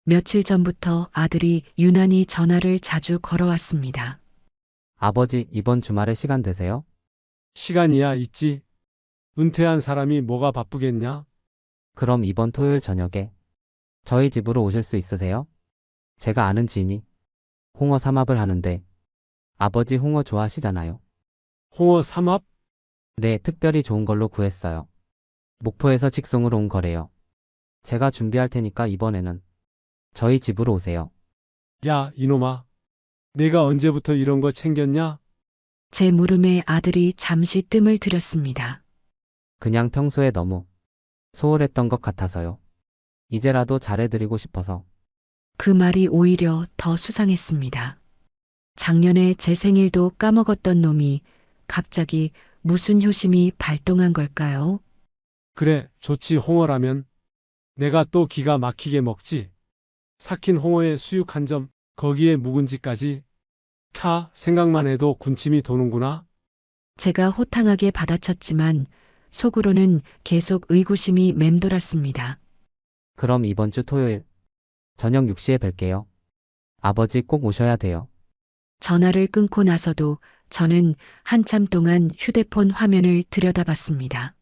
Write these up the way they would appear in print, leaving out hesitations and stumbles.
며칠 전부터 아들이 유난히 전화를 자주 걸어왔습니다. 아버지, 이번 주말에 시간 되세요? 시간이야 있지. 은퇴한 사람이 뭐가 바쁘겠냐? 그럼 이번 토요일 저녁에 저희 집으로 오실 수 있으세요? 제가 아는 지인이 홍어 삼합을 하는데 아버지 홍어 좋아하시잖아요. 홍어 삼합? 네, 특별히 좋은 걸로 구했어요. 목포에서 직송으로 온 거래요. 제가 준비할 테니까 이번에는 저희 집으로 오세요. 야, 이놈아. 내가 언제부터 이런 거 챙겼냐? 제 물음에 아들이 잠시 뜸을 들였습니다. 그냥 평소에 너무 소홀했던 것 같아서요. 이제라도 잘해드리고 싶어서. 그 말이 오히려 더 수상했습니다. 작년에 제 생일도 까먹었던 놈이 갑자기 무슨 효심이 발동한 걸까요? 그래, 좋지 홍어라면. 내가 또 기가 막히게 먹지. 삭힌 홍어의 수육 한 점, 거기에 묵은지까지. 생각만 해도 군침이 도는구나. 제가 호탕하게 받아쳤지만 속으로는 계속 의구심이 맴돌았습니다. 그럼 이번 주 토요일 저녁 6시에 뵐게요. 아버지 꼭 오셔야 돼요. 전화를 끊고 나서도 저는 한참 동안 휴대폰 화면을 들여다봤습니다.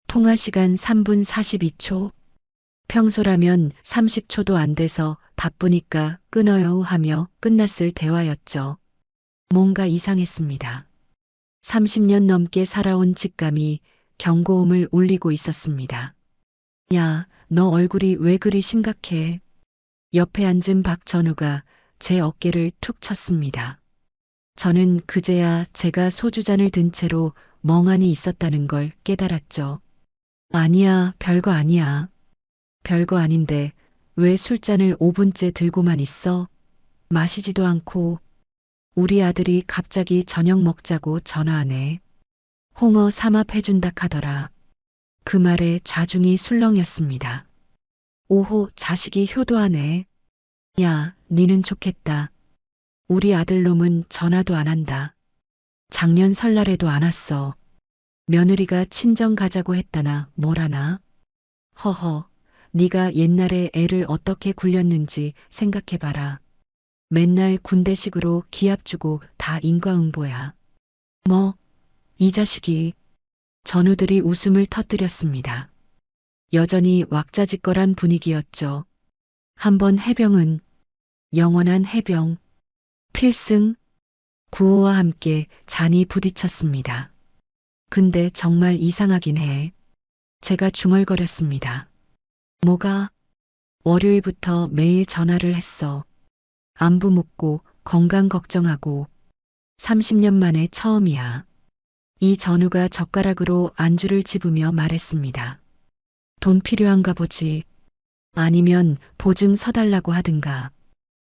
통화 시간 3분 42초. 평소라면 30초도 안 돼서 바쁘니까 끊어요 하며 끝났을 대화였죠. 뭔가 이상했습니다. 30년 넘게 살아온 직감이 경고음을 울리고 있었습니다. 야, 너 얼굴이 왜 그리 심각해? 옆에 앉은 박전우가 제 어깨를 툭 쳤습니다. 저는 그제야 제가 소주잔을 든 채로 멍하니 있었다는 걸 깨달았죠. 아니야, 별거 아니야. 별거 아닌데 왜 술잔을 5분째 들고만 있어? 마시지도 않고. 우리 아들이 갑자기 저녁 먹자고 전화하네. 홍어 삼합해준다 카더라. 그 말에 좌중이 술렁였습니다. 오호, 자식이 효도하네. 야, 니는 좋겠다. 우리 아들놈은 전화도 안 한다. 작년 설날에도 안 왔어. 며느리가 친정 가자고 했다나 뭐라나. 허허, 네가 옛날에 애를 어떻게 굴렸는지 생각해봐라. 맨날 군대식으로 기합 주고 다 인과응보야. 뭐, 이 자식이. 전우들이 웃음을 터뜨렸습니다. 여전히 왁자지껄한 분위기였죠. 한번 해병은 영원한 해병. 필승. 구호와 함께 잔이 부딪혔습니다. 근데 정말 이상하긴 해. 제가 중얼거렸습니다. 뭐가? 월요일부터 매일 전화를 했어. 안부 묻고 건강 걱정하고 30년 만에 처음이야. 이 전우가 젓가락으로 안주를 집으며 말했습니다. 돈 필요한가 보지. 아니면 보증 서달라고 하든가.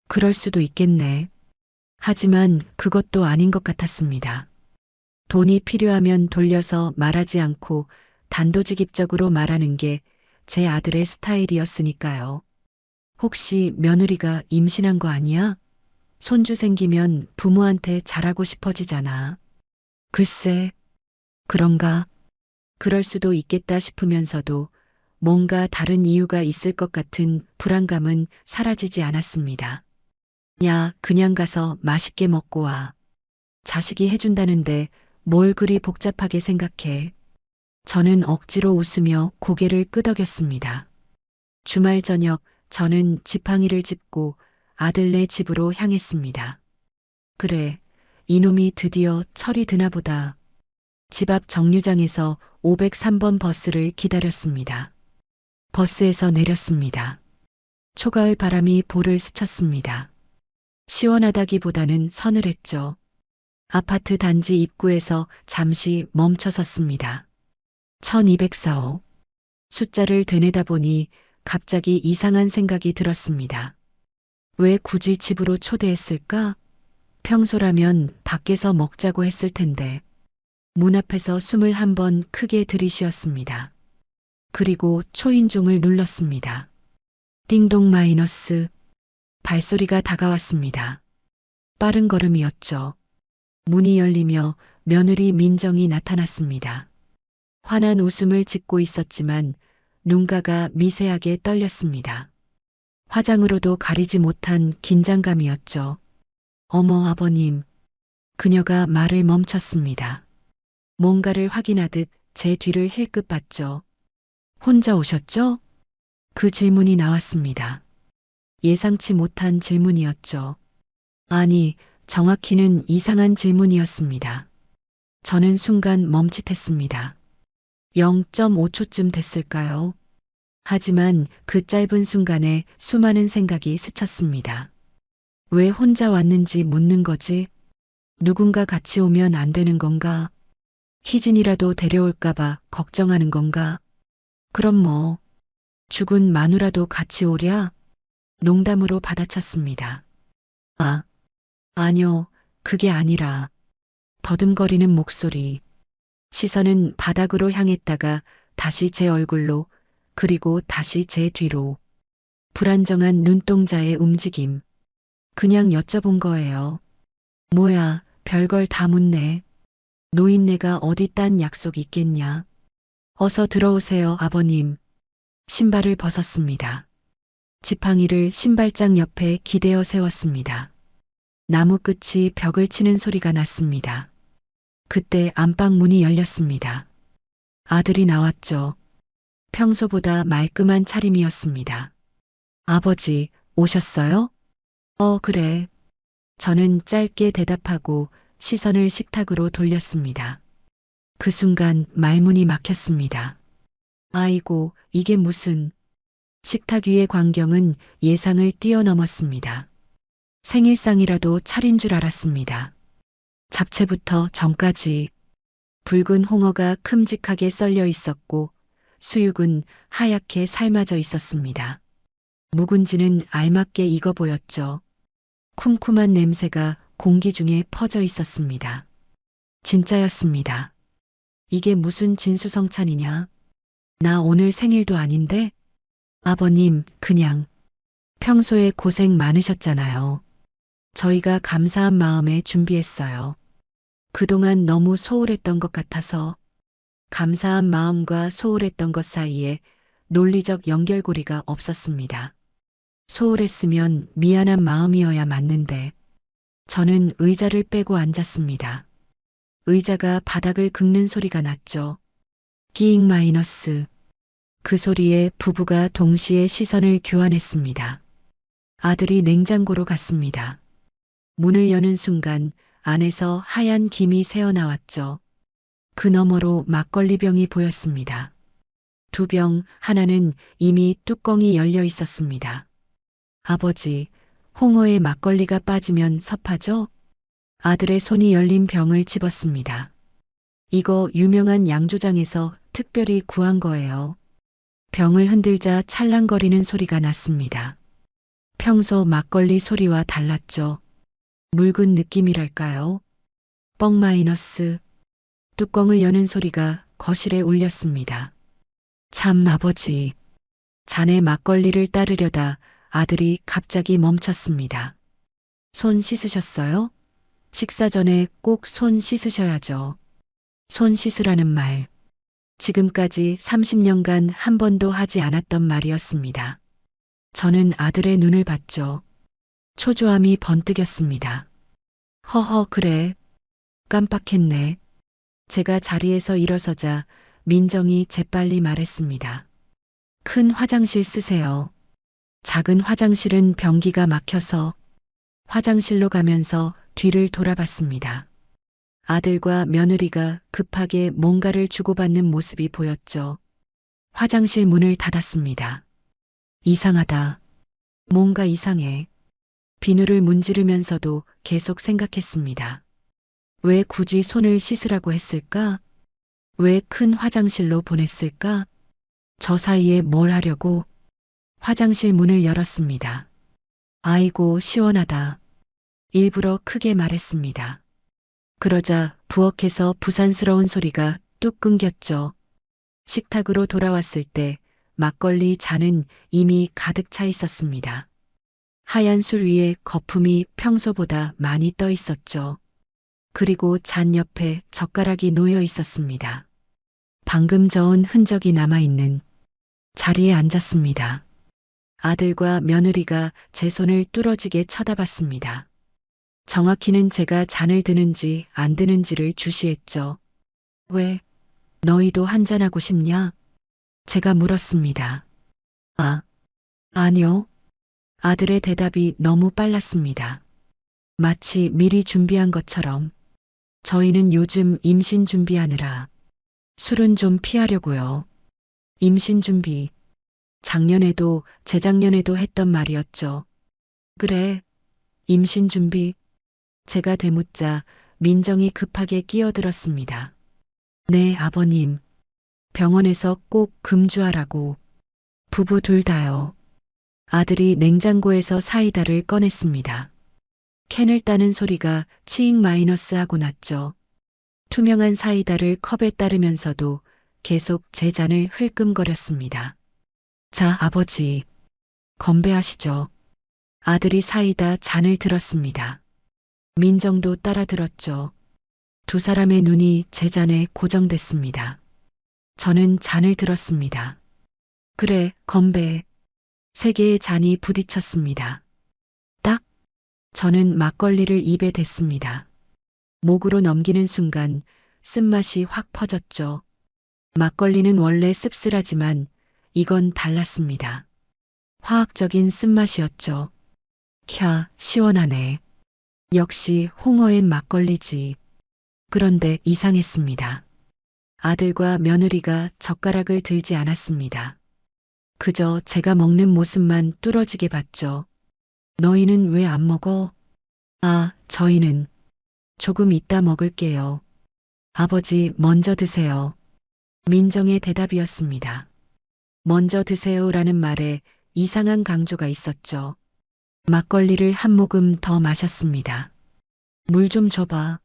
그럴 수도 있겠네. 하지만 그것도 아닌 것 같았습니다. 돈이 필요하면 돌려서 말하지 않고 단도직입적으로 말하는 게 제 아들의 스타일이었으니까요. 혹시 며느리가 임신한 거 아니야? 손주 생기면 부모한테 잘하고 싶어지잖아. 글쎄, 그런가? 그럴 수도 있겠다 싶으면서도 뭔가 다른 이유가 있을 것 같은 불안감은 사라지지 않았습니다. 야, 그냥 가서 맛있게 먹고 와. 자식이 해준다는데 뭘 그리 복잡하게 생각해. 저는 억지로 웃으며 고개를 끄덕였습니다. 주말 저녁 저는 지팡이를 짚고 아들네 집으로 향했습니다. 그래, 이놈이 드디어 철이 드나 보다. 집 앞 정류장에서 503번 버스를 기다렸습니다. 버스에서 내렸습니다. 초가을 바람이 볼을 스쳤습니다. 시원하다기보다는 서늘했죠. 아파트 단지 입구에서 잠시 멈춰섰습니다. 1204호. 숫자를 되뇌다 보니 갑자기 이상한 생각이 들었습니다. 왜 굳이 집으로 초대했을까? 평소라면 밖에서 먹자고 했을 텐데. 문 앞에서 숨을 한 번 크게 들이쉬었습니다. 그리고 초인종을 눌렀습니다. 띵동 마이너스. 발소리가 다가왔습니다. 빠른 걸음이었죠. 문이 열리며 며느리 민정이 나타났습니다. 환한 웃음을 짓고 있었지만 눈가가 미세하게 떨렸습니다. 화장으로도 가리지 못한 긴장감이었죠. 어머 아버님. 그녀가 말을 멈췄습니다. 뭔가를 확인하듯 제 뒤를 힐끗 봤죠. 혼자 오셨죠? 그 질문이 나왔습니다. 예상치 못한 질문이었죠. 아니, 정확히는 이상한 질문이었습니다. 저는 순간 멈칫했습니다. 0.5초쯤 됐을까요? 하지만 그 짧은 순간에 수많은 생각이 스쳤습니다. 왜 혼자 왔는지 묻는 거지? 누군가 같이 오면 안 되는 건가? 희진이라도 데려올까봐 걱정하는 건가? 그럼 뭐, 죽은 마누라도 같이 오랴? 농담으로 받아쳤습니다. 아, 아니요, 그게 아니라, 더듬거리는 목소리. 시선은 바닥으로 향했다가 다시 제 얼굴로, 그리고 다시 제 뒤로. 불안정한 눈동자의 움직임. 그냥 여쭤본 거예요. 뭐야, 별걸 다 묻네. 노인네가 어디 딴 약속 있겠냐. 어서 들어오세요, 아버님. 신발을 벗었습니다. 지팡이를 신발장 옆에 기대어 세웠습니다. 나무 끝이 벽을 치는 소리가 났습니다. 그때 안방 문이 열렸습니다. 아들이 나왔죠. 평소보다 말끔한 차림이었습니다. 아버지, 오셨어요? 그래. 저는 짧게 대답하고 시선을 식탁으로 돌렸습니다. 그 순간 말문이 막혔습니다. 아이고, 이게 무슨... 식탁 위의 광경은 예상을 뛰어넘었습니다. 생일상이라도 차린 줄 알았습니다. 잡채부터 전까지 붉은 홍어가 큼직하게 썰려 있었고 수육은 하얗게 삶아져 있었습니다. 묵은지는 알맞게 익어 보였죠. 쿰쿰한 냄새가 공기 중에 퍼져 있었습니다. 진짜였습니다. 이게 무슨 진수성찬이냐? 나 오늘 생일도 아닌데? 아버님, 그냥 평소에 고생 많으셨잖아요. 저희가 감사한 마음에 준비했어요. 그동안 너무 소홀했던 것 같아서 감사한 마음과 소홀했던 것 사이에 논리적 연결고리가 없었습니다. 소홀했으면 미안한 마음이어야 맞는데 저는 의자를 빼고 앉았습니다. 의자가 바닥을 긁는 소리가 났죠. 끼잉 마이너스. 그 소리에 부부가 동시에 시선을 교환했습니다. 아들이 냉장고로 갔습니다. 문을 여는 순간 안에서 하얀 김이 새어나왔죠. 그 너머로 막걸리병이 보였습니다. 두 병, 하나는 이미 뚜껑이 열려 있었습니다. 아버지, 홍어에 막걸리가 빠지면 섭하죠? 아들의 손이 열린 병을 집었습니다. 이거 유명한 양조장에서 특별히 구한 거예요. 병을 흔들자 찰랑거리는 소리가 났습니다. 평소 막걸리 소리와 달랐죠. 묽은 느낌이랄까요? 뻥 마이너스. 뚜껑을 여는 소리가 거실에 울렸습니다. 참 아버지. 잔에 막걸리를 따르려다 아들이 갑자기 멈췄습니다. 손 씻으셨어요? 식사 전에 꼭 손 씻으셔야죠. 손 씻으라는 말. 지금까지 30년간 한 번도 하지 않았던 말이었습니다. 저는 아들의 눈을 봤죠. 초조함이 번뜩였습니다. 허허, 그래. 깜빡했네. 제가 자리에서 일어서자 민정이 재빨리 말했습니다. 큰 화장실 쓰세요. 작은 화장실은 변기가 막혀서 화장실로 가면서 뒤를 돌아봤습니다. 아들과 며느리가 급하게 뭔가를 주고받는 모습이 보였죠. 화장실 문을 닫았습니다. 이상하다. 뭔가 이상해. 비누를 문지르면서도 계속 생각했습니다. 왜 굳이 손을 씻으라고 했을까? 왜 큰 화장실로 보냈을까? 저 사이에 뭘 하려고? 화장실 문을 열었습니다. 아이고, 시원하다. 일부러 크게 말했습니다. 그러자 부엌에서 부산스러운 소리가 뚝 끊겼죠. 식탁으로 돌아왔을 때 막걸리 잔은 이미 가득 차 있었습니다. 하얀 술 위에 거품이 평소보다 많이 떠 있었죠. 그리고 잔 옆에 젓가락이 놓여 있었습니다. 방금 저은 흔적이 남아있는 자리에 앉았습니다. 아들과 며느리가 제 손을 뚫어지게 쳐다봤습니다. 정확히는 제가 잔을 드는지 안 드는지를 주시했죠. 왜? 너희도 한잔하고 싶냐? 제가 물었습니다. 아, 아니요. 아들의 대답이 너무 빨랐습니다. 마치 미리 준비한 것처럼. 저희는 요즘 임신 준비하느라 술은 좀 피하려고요. 임신 준비. 작년에도 재작년에도 했던 말이었죠. 그래. 임신 준비. 제가 되묻자 민정이 급하게 끼어들었습니다. 네, 아버님. 병원에서 꼭 금주하라고. 부부 둘 다요. 아들이 냉장고에서 사이다를 꺼냈습니다. 캔을 따는 소리가 치익 마이너스 하고 났죠. 투명한 사이다를 컵에 따르면서도 계속 제 잔을 흘끔거렸습니다. 자, 아버지. 건배하시죠. 아들이 사이다 잔을 들었습니다. 민정도 따라 들었죠. 두 사람의 눈이 제 잔에 고정됐습니다. 저는 잔을 들었습니다. 그래, 건배. 세 개의 잔이 부딪혔습니다. 딱. 저는 막걸리를 입에 댔습니다. 목으로 넘기는 순간 쓴맛이 확 퍼졌죠. 막걸리는 원래 씁쓸하지만 이건 달랐습니다. 화학적인 쓴맛이었죠. 캬, 시원하네. 역시 홍어엔 막걸리지. 그런데 이상했습니다. 아들과 며느리가 젓가락을 들지 않았습니다. 그저 제가 먹는 모습만 뚫어지게 봤죠. 너희는 왜 안 먹어? 아, 저희는 조금 이따 먹을게요. 아버지 먼저 드세요. 민정의 대답이었습니다. 먼저 드세요라는 말에 이상한 강조가 있었죠. 막걸리를 한 모금 더 마셨습니다. 물 좀 줘봐.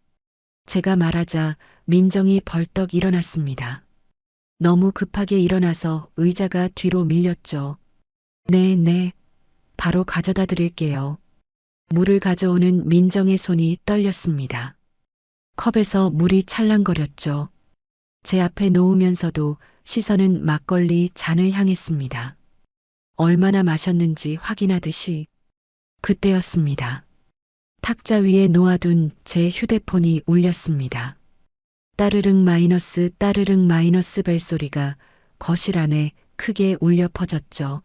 제가 말하자 민정이 벌떡 일어났습니다. 너무 급하게 일어나서 의자가 뒤로 밀렸죠. 네. 바로 가져다 드릴게요. 물을 가져오는 민정의 손이 떨렸습니다. 컵에서 물이 찰랑거렸죠. 제 앞에 놓으면서도 시선은 막걸리 잔을 향했습니다. 얼마나 마셨는지 확인하듯이. 그때였습니다. 탁자 위에 놓아둔 제 휴대폰이 울렸습니다. 따르릉 마이너스 벨소리가 거실 안에 크게 울려 퍼졌죠.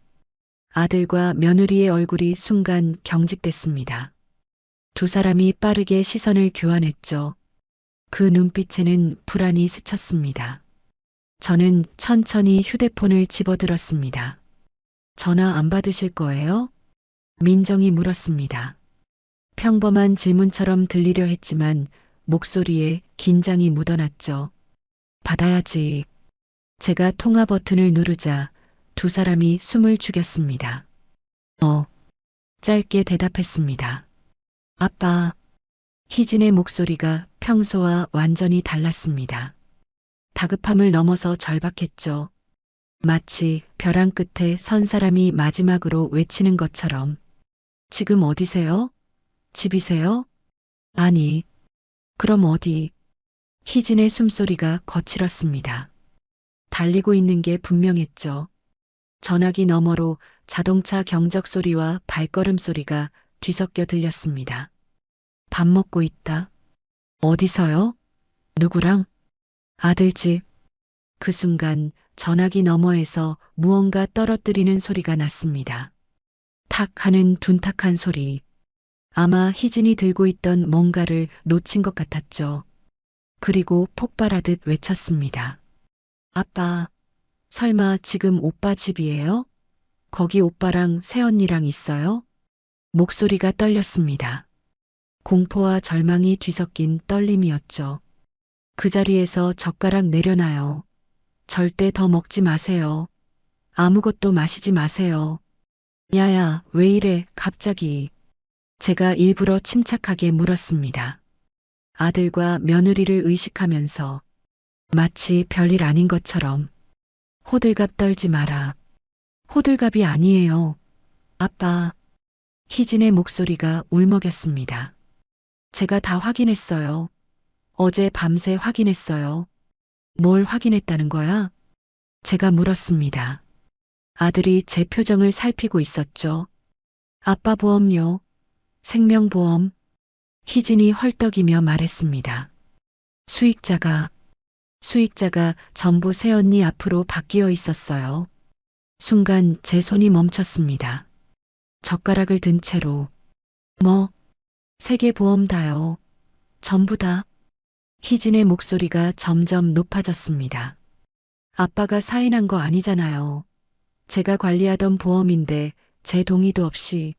아들과 며느리의 얼굴이 순간 경직됐습니다. 두 사람이 빠르게 시선을 교환했죠. 그 눈빛에는 불안이 스쳤습니다. 저는 천천히 휴대폰을 집어들었습니다. 전화 안 받으실 거예요? 민정이 물었습니다. 평범한 질문처럼 들리려 했지만 목소리에 긴장이 묻어났죠. 받아야지. 제가 통화 버튼을 누르자 두 사람이 숨을 죽였습니다. 짧게 대답했습니다. 아빠. 희진의 목소리가 평소와 완전히 달랐습니다. 다급함을 넘어서 절박했죠. 마치 벼랑 끝에 선 사람이 마지막으로 외치는 것처럼. 지금 어디세요? 집이세요? 아니. 그럼 어디? 희진의 숨소리가 거칠었습니다. 달리고 있는 게 분명했죠. 전화기 너머로 자동차 경적 소리와 발걸음 소리가 뒤섞여 들렸습니다. 밥 먹고 있다. 어디서요? 누구랑? 아들 집. 그 순간 전화기 너머에서 무언가 떨어뜨리는 소리가 났습니다. 탁 하는 둔탁한 소리. 아마 희진이 들고 있던 뭔가를 놓친 것 같았죠. 그리고 폭발하듯 외쳤습니다. 아빠, 설마 지금 오빠 집이에요? 거기 오빠랑 새언니랑 있어요? 목소리가 떨렸습니다. 공포와 절망이 뒤섞인 떨림이었죠. 그 자리에서 젓가락 내려놔요. 절대 더 먹지 마세요. 아무것도 마시지 마세요. 야야, 왜 이래, 갑자기. 제가 일부러 침착하게 물었습니다. 아들과 며느리를 의식하면서 마치 별일 아닌 것처럼. 호들갑 떨지 마라. 호들갑이 아니에요. 아빠. 희진의 목소리가 울먹였습니다. 제가 다 확인했어요. 어제 밤새 확인했어요. 뭘 확인했다는 거야? 제가 물었습니다. 아들이 제 표정을 살피고 있었죠. 아빠 보험료, 생명보험. 희진이 헐떡이며 말했습니다. 수익자가 전부 새언니 앞으로 바뀌어 있었어요. 순간 제 손이 멈췄습니다. 젓가락을 든 채로 세 개 보험 다요. 전부 다. 희진의 목소리가 점점 높아졌습니다. 아빠가 사인한 거 아니잖아요. 제가 관리하던 보험인데 제 동의도 없이.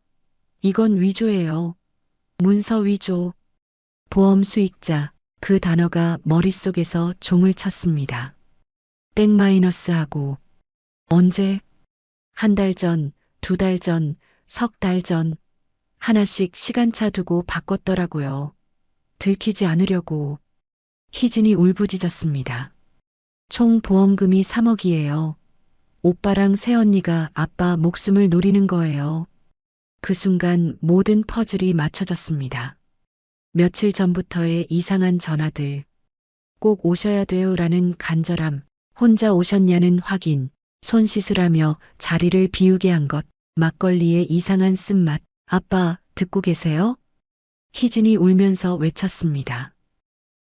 이건 위조예요. 문서 위조. 보험 수익자. 그 단어가 머릿속에서 종을 쳤습니다. 땡 마이너스하고. 언제? 한 달 전, 두 달 전, 석 달 전. 하나씩 시간차 두고 바꿨더라고요. 들키지 않으려고. 희진이 울부짖었습니다. 총 보험금이 3억이에요. 오빠랑 새언니가 아빠 목숨을 노리는 거예요. 그 순간 모든 퍼즐이 맞춰졌습니다. 며칠 전부터의 이상한 전화들. 꼭 오셔야 돼요라는 간절함. 혼자 오셨냐는 확인. 손 씻으라며 자리를 비우게 한 것. 막걸리의 이상한 쓴맛. 아빠, 듣고 계세요? 희진이 울면서 외쳤습니다.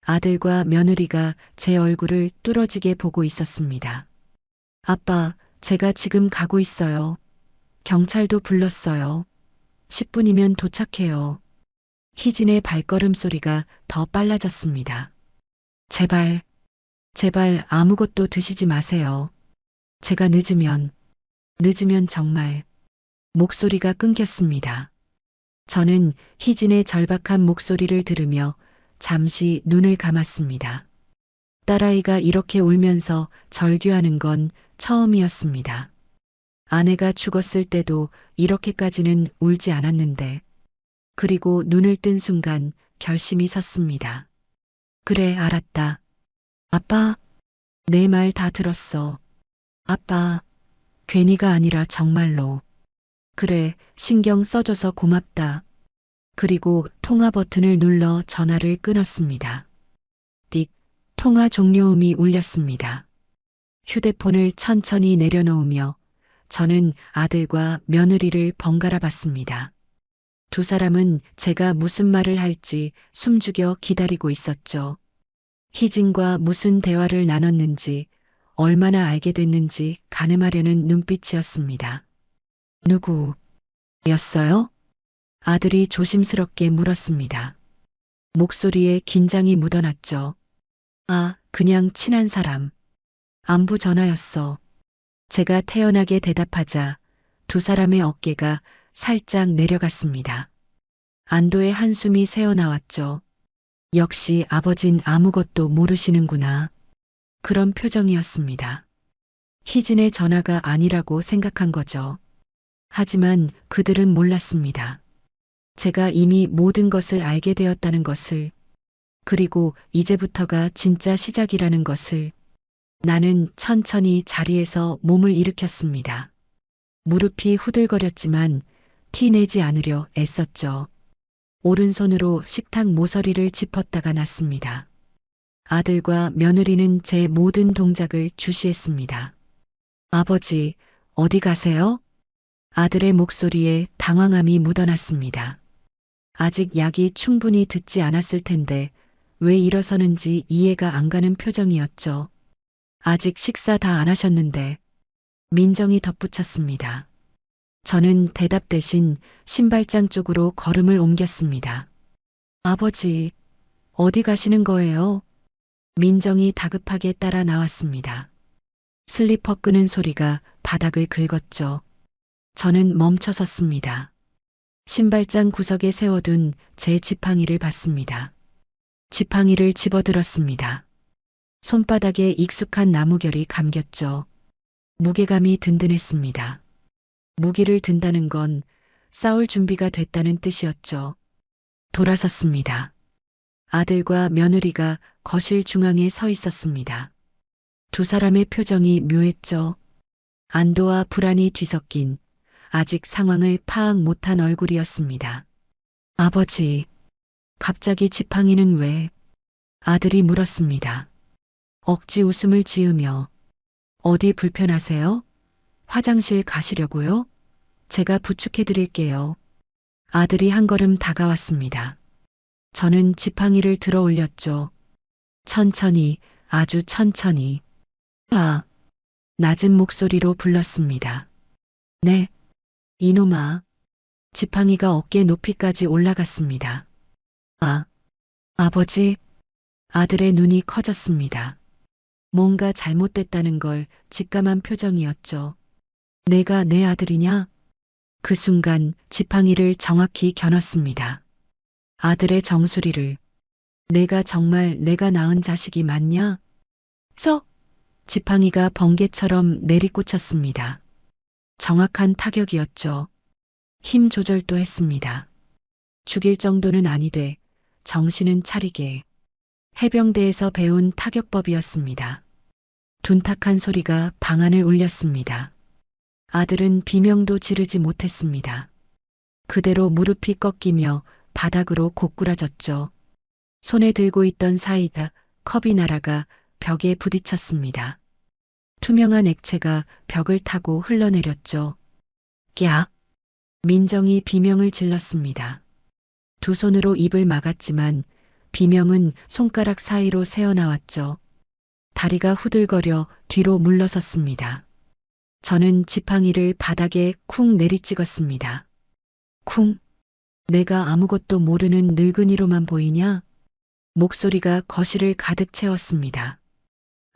아들과 며느리가 제 얼굴을 뚫어지게 보고 있었습니다. 아빠, 제가 지금 가고 있어요. 경찰도 불렀어요. 10분이면 도착해요. 희진의 발걸음 소리가 더 빨라졌습니다. 제발 아무것도 드시지 마세요. 제가 늦으면 정말. 목소리가 끊겼습니다. 저는 희진의 절박한 목소리를 들으며 잠시 눈을 감았습니다. 딸아이가 이렇게 울면서 절규하는 건 처음이었습니다. 아내가 죽었을 때도 이렇게까지는 울지 않았는데, 그리고 눈을 뜬 순간 결심이 섰습니다. 그래, 알았다. 아빠, 내 말 다 들었어. 아빠, 괜히가 아니라 정말로. 그래, 신경 써줘서 고맙다. 그리고 통화 버튼을 눌러 전화를 끊었습니다. 띡, 통화 종료음이 울렸습니다. 휴대폰을 천천히 내려놓으며 저는 아들과 며느리를 번갈아 봤습니다. 두 사람은 제가 무슨 말을 할지 숨죽여 기다리고 있었죠. 희진과 무슨 대화를 나눴는지, 얼마나 알게 됐는지 가늠하려는 눈빛이었습니다. 누구였어요? 아들이 조심스럽게 물었습니다. 목소리에 긴장이 묻어났죠. 아, 그냥 친한 사람. 안부 전화였어. 제가 태연하게 대답하자 두 사람의 어깨가 살짝 내려갔습니다. 안도의 한숨이 새어나왔죠. 역시 아버진 아무것도 모르시는구나. 그런 표정이었습니다. 희진의 전화가 아니라고 생각한 거죠. 하지만 그들은 몰랐습니다. 제가 이미 모든 것을 알게 되었다는 것을, 그리고 이제부터가 진짜 시작이라는 것을. 나는 천천히 자리에서 몸을 일으켰습니다. 무릎이 후들거렸지만 티 내지 않으려 애썼죠. 오른손으로 식탁 모서리를 짚었다가 놨습니다. 아들과 며느리는 제 모든 동작을 주시했습니다. 아버지, 어디 가세요? 아들의 목소리에 당황함이 묻어났습니다. 아직 약이 충분히 듣지 않았을 텐데 왜 일어서는지 이해가 안 가는 표정이었죠. 아직 식사 다 안 하셨는데. 민정이 덧붙였습니다. 저는 대답 대신 신발장 쪽으로 걸음을 옮겼습니다. 아버지, 어디 가시는 거예요? 민정이 다급하게 따라 나왔습니다. 슬리퍼 끄는 소리가 바닥을 긁었죠. 저는 멈춰 섰습니다. 신발장 구석에 세워둔 제 지팡이를 봤습니다. 지팡이를 집어들었습니다. 손바닥에 익숙한 나무결이 감겼죠. 무게감이 든든했습니다. 무기를 든다는 건 싸울 준비가 됐다는 뜻이었죠. 돌아섰습니다. 아들과 며느리가 거실 중앙에 서 있었습니다. 두 사람의 표정이 묘했죠. 안도와 불안이 뒤섞인 아직 상황을 파악 못한 얼굴이었습니다. 아버지, 갑자기 지팡이는 왜? 아들이 물었습니다. 억지 웃음을 지으며. 어디 불편하세요? 화장실 가시려고요? 제가 부축해 드릴게요. 아들이 한 걸음 다가왔습니다. 저는 지팡이를 들어 올렸죠. 천천히, 아주 천천히. 아, 낮은 목소리로 불렀습니다. 네, 이놈아. 지팡이가 어깨 높이까지 올라갔습니다. 아, 아버지. 아들의 눈이 커졌습니다. 뭔가 잘못됐다는 걸 직감한 표정이었죠. 내가 내 아들이냐? 그 순간 지팡이를 정확히 겨눴습니다. 아들의 정수리를. 내가 정말 내가 낳은 자식이 맞냐? 지팡이가 번개처럼 내리꽂혔습니다. 정확한 타격이었죠. 힘 조절도 했습니다. 죽일 정도는 아니되 정신은 차리게. 해병대에서 배운 타격법이었습니다. 둔탁한 소리가 방안을 울렸습니다. 아들은 비명도 지르지 못했습니다. 그대로 무릎이 꺾이며 바닥으로 고꾸라졌죠. 손에 들고 있던 사이다 컵이 날아가 벽에 부딪혔습니다. 투명한 액체가 벽을 타고 흘러내렸죠. 꺄! 민정이 비명을 질렀습니다. 두 손으로 입을 막았지만 비명은 손가락 사이로 새어나왔죠. 다리가 후들거려 뒤로 물러섰습니다. 저는 지팡이를 바닥에 쿵 내리찍었습니다. 쿵! 내가 아무것도 모르는 늙은이로만 보이냐? 목소리가 거실을 가득 채웠습니다.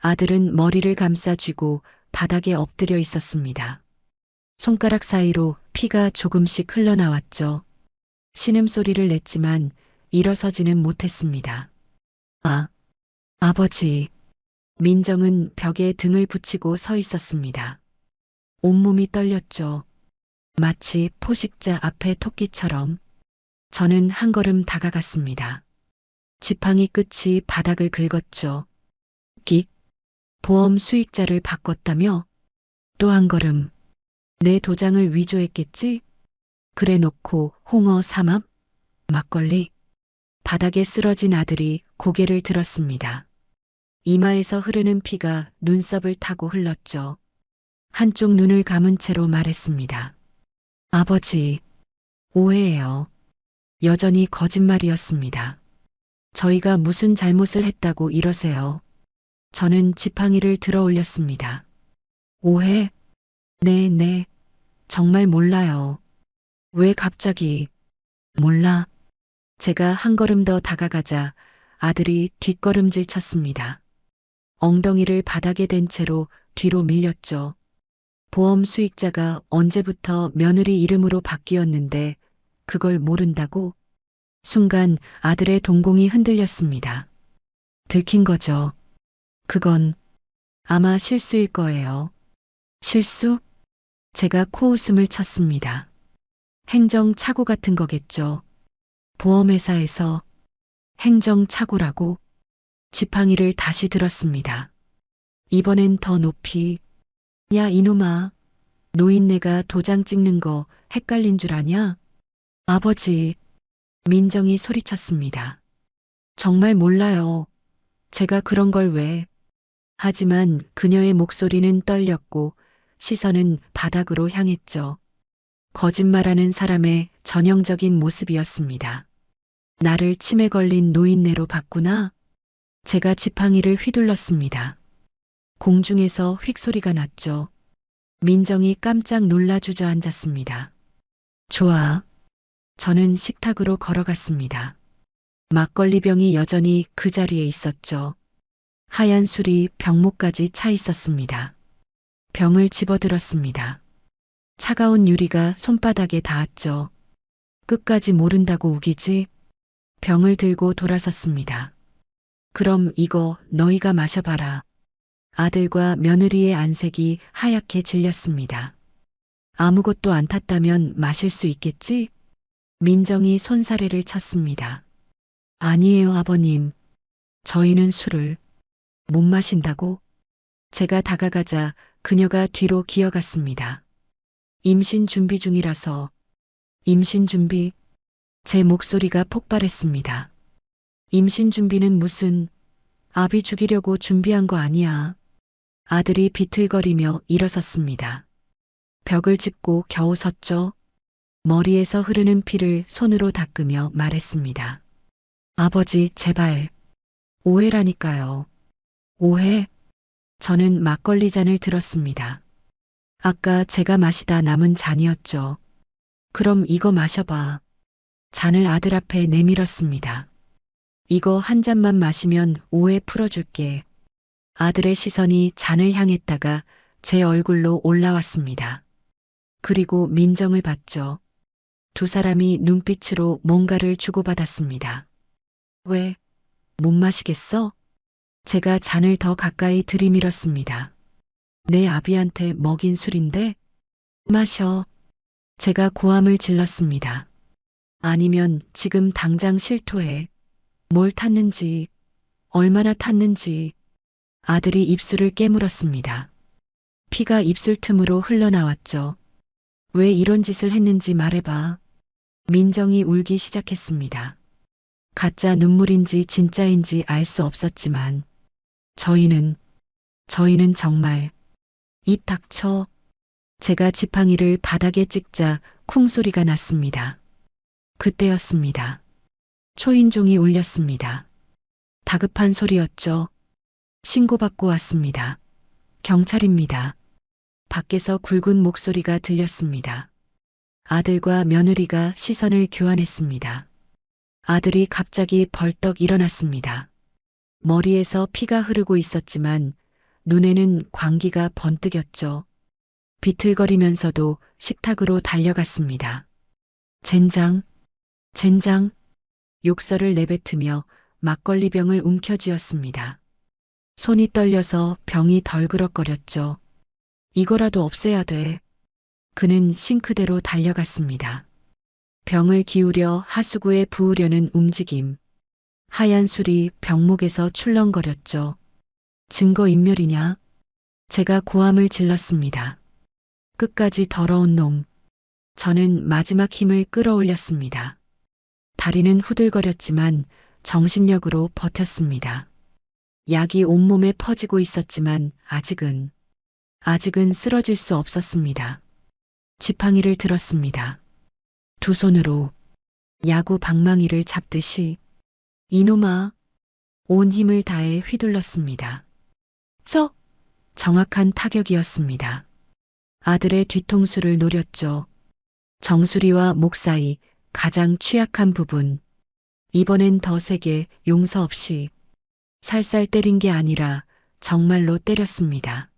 아들은 머리를 감싸 쥐고 바닥에 엎드려 있었습니다. 손가락 사이로 피가 조금씩 흘러나왔죠. 신음소리를 냈지만 일어서지는 못했습니다. 아, 아버지. 민정은 벽에 등을 붙이고 서 있었습니다. 온몸이 떨렸죠. 마치 포식자 앞에 토끼처럼. 저는 한 걸음 다가갔습니다. 지팡이 끝이 바닥을 긁었죠. 끽. 보험 수익자를 바꿨다며? 또 한 걸음. 내 도장을 위조했겠지? 그래 놓고 홍어 삼합? 막걸리? 바닥에 쓰러진 아들이 고개를 들었습니다. 이마에서 흐르는 피가 눈썹을 타고 흘렀죠. 한쪽 눈을 감은 채로 말했습니다. 아버지, 오해예요. 여전히 거짓말이었습니다. 저희가 무슨 잘못을 했다고 이러세요. 저는 지팡이를 들어 올렸습니다. 오해? 네. 정말 몰라요. 왜 갑자기? 몰라. 제가 한 걸음 더 다가가자 아들이 뒷걸음질 쳤습니다. 엉덩이를 바닥에 댄 채로 뒤로 밀렸죠. 보험 수익자가 언제부터 며느리 이름으로 바뀌었는데 그걸 모른다고? 순간 아들의 동공이 흔들렸습니다. 들킨 거죠. 그건 아마 실수일 거예요. 실수? 제가 코웃음을 쳤습니다. 행정착오 같은 거겠죠. 보험회사에서 행정착오라고? 지팡이를 다시 들었습니다. 이번엔 더 높이. 야 이놈아. 노인네가 도장 찍는 거 헷갈린 줄 아냐? 아버지. 민정이 소리쳤습니다. 정말 몰라요. 제가 그런 걸 왜. 하지만 그녀의 목소리는 떨렸고 시선은 바닥으로 향했죠. 거짓말하는 사람의 전형적인 모습이었습니다. 나를 치매 걸린 노인네로 봤구나. 제가 지팡이를 휘둘렀습니다. 공중에서 휙 소리가 났죠. 민정이 깜짝 놀라 주저앉았습니다. 좋아. 저는 식탁으로 걸어갔습니다. 막걸리병이 여전히 그 자리에 있었죠. 하얀 술이 병목까지 차 있었습니다. 병을 집어들었습니다. 차가운 유리가 손바닥에 닿았죠. 끝까지 모른다고 우기지? 병을 들고 돌아섰습니다. 그럼 이거 너희가 마셔봐라. 아들과 며느리의 안색이 하얗게 질렸습니다. 아무것도 안 탔다면 마실 수 있겠지? 민정이 손사래를 쳤습니다. 아니에요, 아버님. 저희는 술을 못 마신다고? 제가 다가가자 그녀가 뒤로 기어갔습니다. 임신 준비 중이라서. 임신 준비? 제 목소리가 폭발했습니다. 임신 준비는 무슨, 아비 죽이려고 준비한 거 아니야. 아들이 비틀거리며 일어섰습니다. 벽을 짚고 겨우 섰죠. 머리에서 흐르는 피를 손으로 닦으며 말했습니다. 아버지, 제발. 오해라니까요. 오해? 저는 막걸리 잔을 들었습니다. 아까 제가 마시다 남은 잔이었죠. 그럼 이거 마셔봐. 잔을 아들 앞에 내밀었습니다. 이거 한 잔만 마시면 오해 풀어줄게. 아들의 시선이 잔을 향했다가 제 얼굴로 올라왔습니다. 그리고 민정을 봤죠. 두 사람이 눈빛으로 뭔가를 주고받았습니다. 왜? 못 마시겠어? 제가 잔을 더 가까이 들이밀었습니다. 내 아비한테 먹인 술인데? 마셔. 제가 고함을 질렀습니다. 아니면 지금 당장 실토해. 뭘 탔는지, 얼마나 탔는지. 아들이 입술을 깨물었습니다. 피가 입술 틈으로 흘러나왔죠. 왜 이런 짓을 했는지 말해봐. 민정이 울기 시작했습니다. 가짜 눈물인지 진짜인지 알 수 없었지만 저희는 정말 입 닥쳐. 제가 지팡이를 바닥에 찍자 쿵 소리가 났습니다. 그때였습니다. 초인종이 울렸습니다. 다급한 소리였죠. 신고받고 왔습니다. 경찰입니다. 밖에서 굵은 목소리가 들렸습니다. 아들과 며느리가 시선을 교환했습니다. 아들이 갑자기 벌떡 일어났습니다. 머리에서 피가 흐르고 있었지만 눈에는 광기가 번뜩였죠. 비틀거리면서도 식탁으로 달려갔습니다. 젠장, 젠장, 욕설을 내뱉으며 막걸리병을 움켜쥐었습니다. 손이 떨려서 병이 덜그럭거렸죠. 이거라도 없애야 돼. 그는 싱크대로 달려갔습니다. 병을 기울여 하수구에 부으려는 움직임. 하얀 술이 병목에서 출렁거렸죠. 증거인멸이냐? 제가 고함을 질렀습니다. 끝까지 더러운 놈. 저는 마지막 힘을 끌어올렸습니다. 다리는 후들거렸지만 정신력으로 버텼습니다. 약이 온몸에 퍼지고 있었지만 아직은 쓰러질 수 없었습니다. 지팡이를 들었습니다. 두 손으로 야구 방망이를 잡듯이 이놈아, 온 힘을 다해 휘둘렀습니다. 정확한 타격이었습니다. 아들의 뒤통수를 노렸죠. 정수리와 목 사이 가장 취약한 부분. 이번엔 더 세게 용서 없이 살살 때린 게 아니라 정말로 때렸습니다.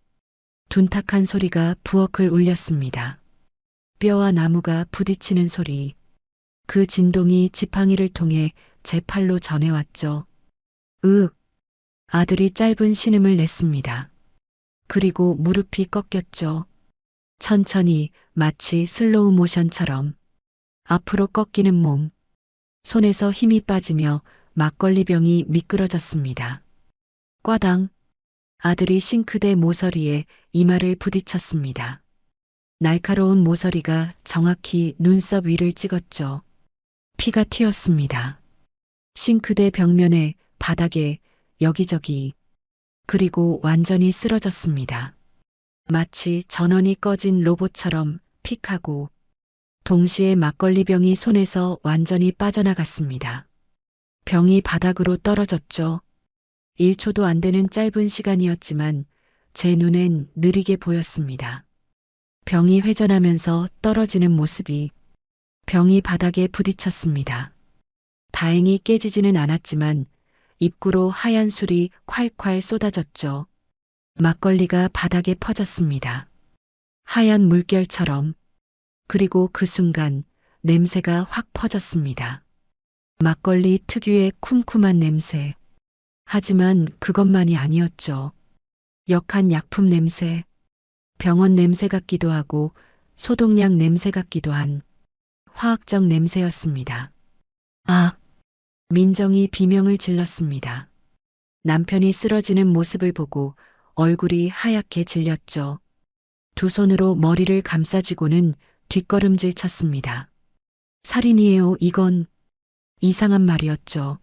둔탁한 소리가 부엌을 울렸습니다. 뼈와 나무가 부딪히는 소리. 그 진동이 지팡이를 통해 제 팔로 전해왔죠. 아들이 짧은 신음을 냈습니다. 그리고 무릎이 꺾였죠. 천천히 마치 슬로우 모션처럼 앞으로 꺾이는 몸. 손에서 힘이 빠지며 막걸리병이 미끄러졌습니다. 꽈당. 아들이 싱크대 모서리에 이마를 부딪혔습니다. 날카로운 모서리가 정확히 눈썹 위를 찍었죠. 피가 튀었습니다. 싱크대 벽면에, 바닥에, 여기저기. 그리고 완전히 쓰러졌습니다. 마치 전원이 꺼진 로봇처럼 픽하고 동시에 막걸리병이 손에서 완전히 빠져나갔습니다. 병이 바닥으로 떨어졌죠. 1초도 안 되는 짧은 시간이었지만 제 눈엔 느리게 보였습니다. 병이 회전하면서 떨어지는 모습이. 병이 바닥에 부딪혔습니다. 다행히 깨지지는 않았지만 입구로 하얀 술이 콸콸 쏟아졌죠. 막걸리가 바닥에 퍼졌습니다. 하얀 물결처럼. 그리고 그 순간 냄새가 확 퍼졌습니다. 막걸리 특유의 쿰쿰한 냄새. 하지만 그것만이 아니었죠. 역한 약품 냄새, 병원 냄새 같기도 하고 소독약 냄새 같기도 한 화학적 냄새였습니다. 민정이 비명을 질렀습니다. 남편이 쓰러지는 모습을 보고 얼굴이 하얗게 질렸죠. 두 손으로 머리를 감싸쥐고는 뒷걸음질 쳤습니다. 살인이에요, 이건. 이상한 말이었죠.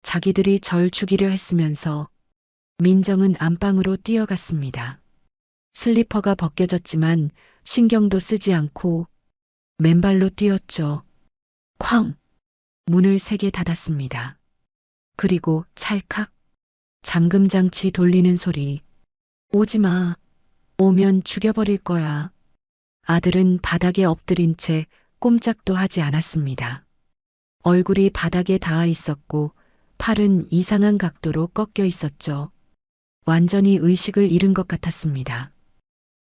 자기들이 절 죽이려 했으면서. 민정은 안방으로 뛰어갔습니다. 슬리퍼가 벗겨졌지만 신경도 쓰지 않고 맨발로 뛰었죠. 쾅! 문을 세게 닫았습니다. 그리고 찰칵! 잠금 장치 돌리는 소리. 오지 마. 오면 죽여버릴 거야. 아들은 바닥에 엎드린 채 꼼짝도 하지 않았습니다. 얼굴이 바닥에 닿아 있었고 팔은 이상한 각도로 꺾여 있었죠. 완전히 의식을 잃은 것 같았습니다.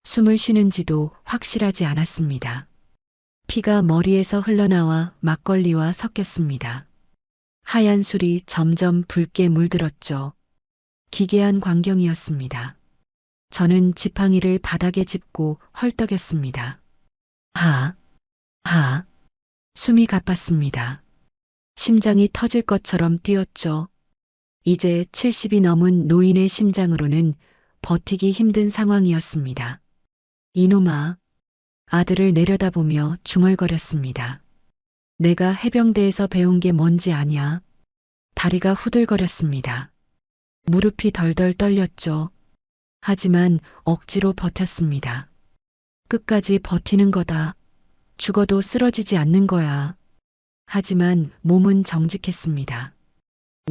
숨을 쉬는지도 확실하지 않았습니다. 피가 머리에서 흘러나와 막걸리와 섞였습니다. 하얀 술이 점점 붉게 물들었죠. 기괴한 광경이었습니다. 저는 지팡이를 바닥에 짚고 헐떡였습니다. 숨이 가빴습니다. 심장이 터질 것처럼 뛰었죠. 이제 70이 넘은 노인의 심장으로는 버티기 힘든 상황이었습니다. 이놈아, 아들을 내려다보며 중얼거렸습니다. 내가 해병대에서 배운 게 뭔지 아냐? 다리가 후들거렸습니다. 무릎이 덜덜 떨렸죠. 하지만 억지로 버텼습니다. 끝까지 버티는 거다. 죽어도 쓰러지지 않는 거야. 하지만 몸은 정직했습니다.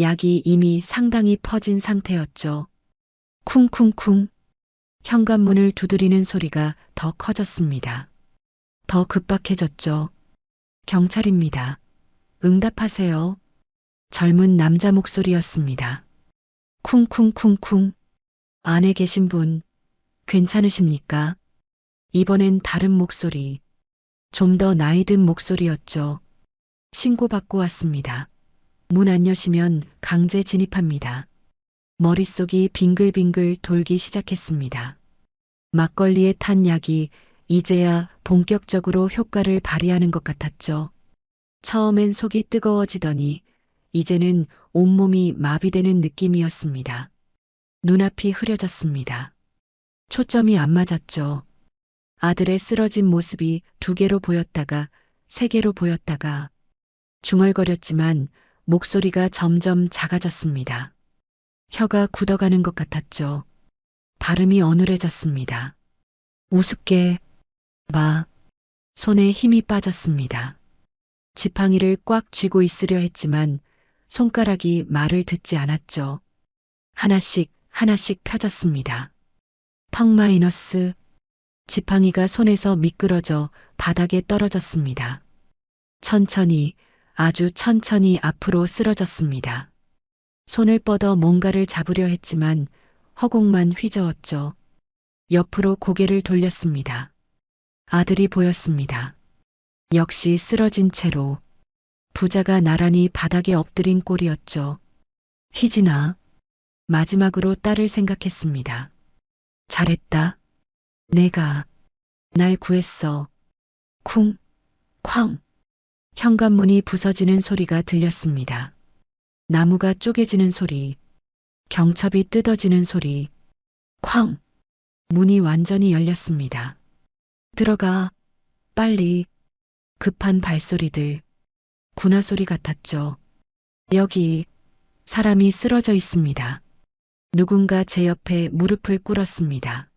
약이 이미 상당히 퍼진 상태였죠. 쿵쿵쿵. 현관문을 두드리는 소리가 더 커졌습니다. 더 급박해졌죠. 경찰입니다. 응답하세요. 젊은 남자 목소리였습니다. 쿵쿵쿵쿵. 안에 계신 분, 괜찮으십니까? 이번엔 다른 목소리, 좀 더 나이 든 목소리였죠. 신고받고 왔습니다. 문 안 여시면 강제 진입합니다. 머릿속이 빙글빙글 돌기 시작했습니다. 막걸리에 탄 약이 이제야 본격적으로 효과를 발휘하는 것 같았죠. 처음엔 속이 뜨거워지더니 이제는 온몸이 마비되는 느낌이었습니다. 눈앞이 흐려졌습니다. 초점이 안 맞았죠. 아들의 쓰러진 모습이 2개로 보였다가 3개로 보였다가 중얼거렸지만 목소리가 점점 작아졌습니다. 혀가 굳어가는 것 같았죠. 발음이 어눌해졌습니다. 우습게 마. 손에 힘이 빠졌습니다. 지팡이를 꽉 쥐고 있으려 했지만 손가락이 말을 듣지 않았죠. 하나씩 펴졌습니다. 턱 마이너스. 지팡이가 손에서 미끄러져 바닥에 떨어졌습니다. 천천히, 아주 천천히 앞으로 쓰러졌습니다. 손을 뻗어 뭔가를 잡으려 했지만 허공만 휘저었죠. 옆으로 고개를 돌렸습니다. 아들이 보였습니다. 역시 쓰러진 채로 부자가 나란히 바닥에 엎드린 꼴이었죠. 희진아. 마지막으로 딸을 생각했습니다. 잘했다. 내가 날 구했어. 쿵, 쾅. 현관문이 부서지는 소리가 들렸습니다. 나무가 쪼개지는 소리, 경첩이 뜯어지는 소리, 쾅. 문이 완전히 열렸습니다. 들어가, 빨리. 급한 발소리들, 군화 소리 같았죠. 여기 사람이 쓰러져 있습니다. 누군가 제 옆에 무릎을 꿇었습니다.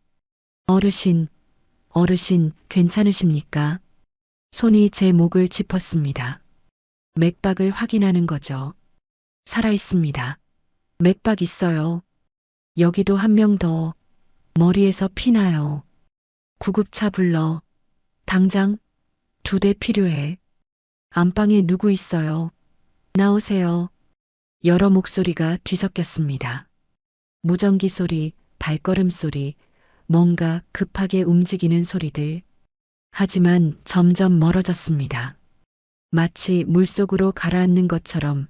어르신, 괜찮으십니까? 손이 제 목을 짚었습니다. 맥박을 확인하는 거죠. 살아있습니다. 맥박 있어요. 여기도 한 명 더. 머리에서 피나요. 구급차 불러. 당장 2대 필요해. 안방에 누구 있어요? 나오세요. 여러 목소리가 뒤섞였습니다. 무전기 소리, 발걸음 소리, 뭔가 급하게 움직이는 소리들. 하지만 점점 멀어졌습니다. 마치 물속으로 가라앉는 것처럼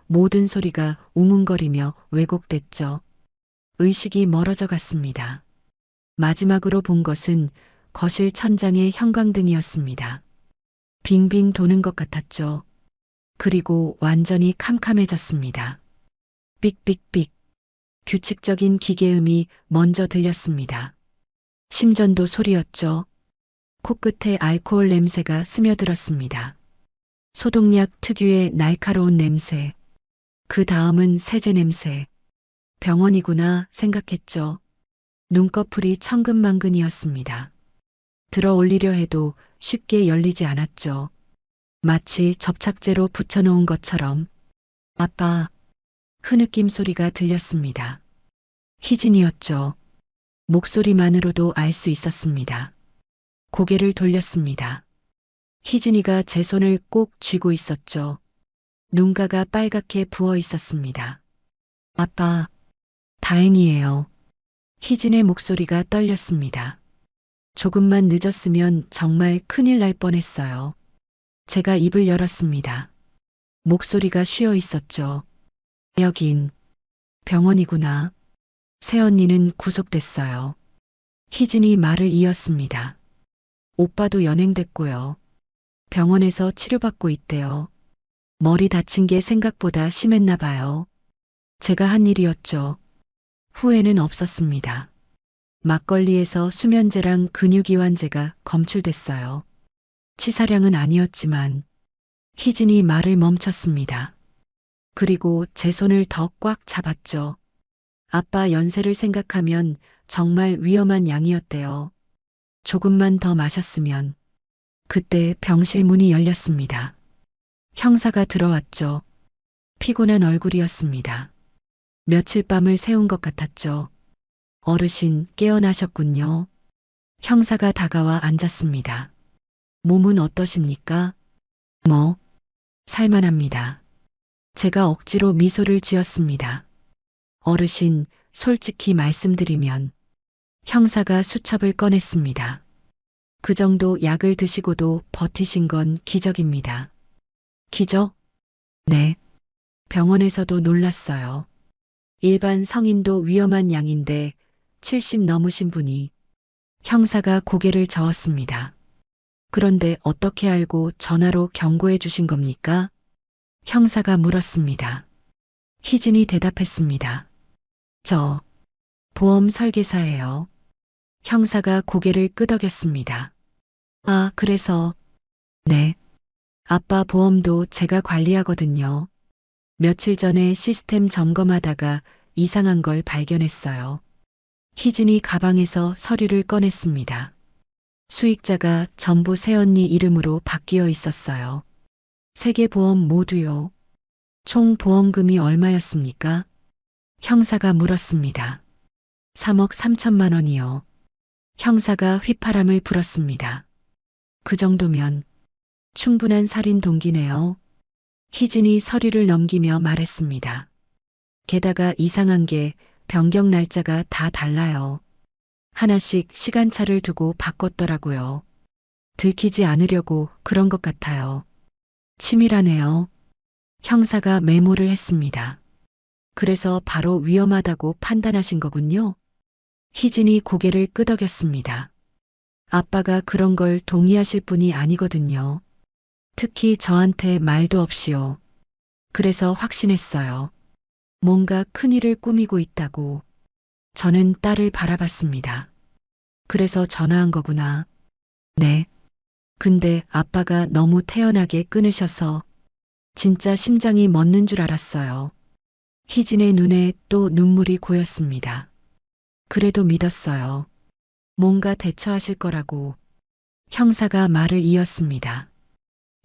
모든 소리가 웅웅거리며 왜곡됐죠. 의식이 멀어져 갔습니다. 마지막으로 본 것은 거실 천장의 형광등이었습니다. 빙빙 도는 것 같았죠. 그리고 완전히 캄캄해졌습니다. 삑삑삑. 규칙적인 기계음이 먼저 들렸습니다. 심전도 소리였죠. 코끝에 알코올 냄새가 스며들었습니다. 소독약 특유의 날카로운 냄새. 그 다음은 세제 냄새. 병원이구나 생각했죠. 눈꺼풀이 천근만근이었습니다. 들어 올리려 해도 쉽게 열리지 않았죠. 마치 접착제로 붙여놓은 것처럼. 아빠, 흐느낌 소리가 들렸습니다. 희진이었죠. 목소리만으로도 알 수 있었습니다. 고개를 돌렸습니다. 희진이가 제 손을 꼭 쥐고 있었죠. 눈가가 빨갛게 부어 있었습니다. 아빠, 다행이에요. 희진의 목소리가 떨렸습니다. 조금만 늦었으면 정말 큰일 날 뻔했어요. 제가 입을 열었습니다. 목소리가 쉬어 있었죠. 여긴 병원이구나. 새언니는 구속됐어요. 희진이 말을 이었습니다. 오빠도 연행됐고요. 병원에서 치료받고 있대요. 머리 다친 게 생각보다 심했나 봐요. 제가 한 일이었죠. 후회는 없었습니다. 막걸리에서 수면제랑 근육이완제가 검출됐어요. 치사량은 아니었지만 희진이 말을 멈췄습니다. 그리고 제 손을 더 꽉 잡았죠. 아빠 연세를 생각하면 정말 위험한 양이었대요. 조금만 더 마셨으면. 그때 병실 문이 열렸습니다. 형사가 들어왔죠. 피곤한 얼굴이었습니다. 며칠 밤을 새운 것 같았죠. 어르신 깨어나셨군요. 형사가 다가와 앉았습니다. 몸은 어떠십니까? 살만합니다. 제가 억지로 미소를 지었습니다. 어르신, 솔직히 말씀드리면 형사가 수첩을 꺼냈습니다. 그 정도 약을 드시고도 버티신 건 기적입니다. 기적? 네. 병원에서도 놀랐어요. 일반 성인도 위험한 양인데 70 넘으신 분이. 형사가 고개를 저었습니다. 그런데 어떻게 알고 전화로 경고해 주신 겁니까? 형사가 물었습니다. 희진이 대답했습니다. 저 보험 설계사예요. 형사가 고개를 끄덕였습니다. 아, 그래서. 네. 아빠 보험도 제가 관리하거든요. 며칠 전에 시스템 점검하다가 이상한 걸 발견했어요. 희진이 가방에서 서류를 꺼냈습니다. 수익자가 전부 새언니 이름으로 바뀌어 있었어요. 세 개 보험 모두요. 총 보험금이 얼마였습니까? 형사가 물었습니다. 3억 3천만 원이요. 형사가 휘파람을 불었습니다. 그 정도면 충분한 살인 동기네요. 희진이 서류를 넘기며 말했습니다. 게다가 이상한 게 변경 날짜가 다 달라요. 하나씩 시간차를 두고 바꿨더라고요. 들키지 않으려고 그런 것 같아요. 치밀하네요. 형사가 메모를 했습니다. 그래서 바로 위험하다고 판단하신 거군요. 희진이 고개를 끄덕였습니다. 아빠가 그런 걸 동의하실 분이 아니거든요. 특히 저한테 말도 없이요. 그래서 확신했어요. 뭔가 큰일을 꾸미고 있다고. 저는 딸을 바라봤습니다. 그래서 전화한 거구나. 네. 근데 아빠가 너무 태연하게 끊으셔서 진짜 심장이 멎는 줄 알았어요. 희진의 눈에 또 눈물이 고였습니다. 그래도 믿었어요. 뭔가 대처하실 거라고. 형사가 말을 이었습니다.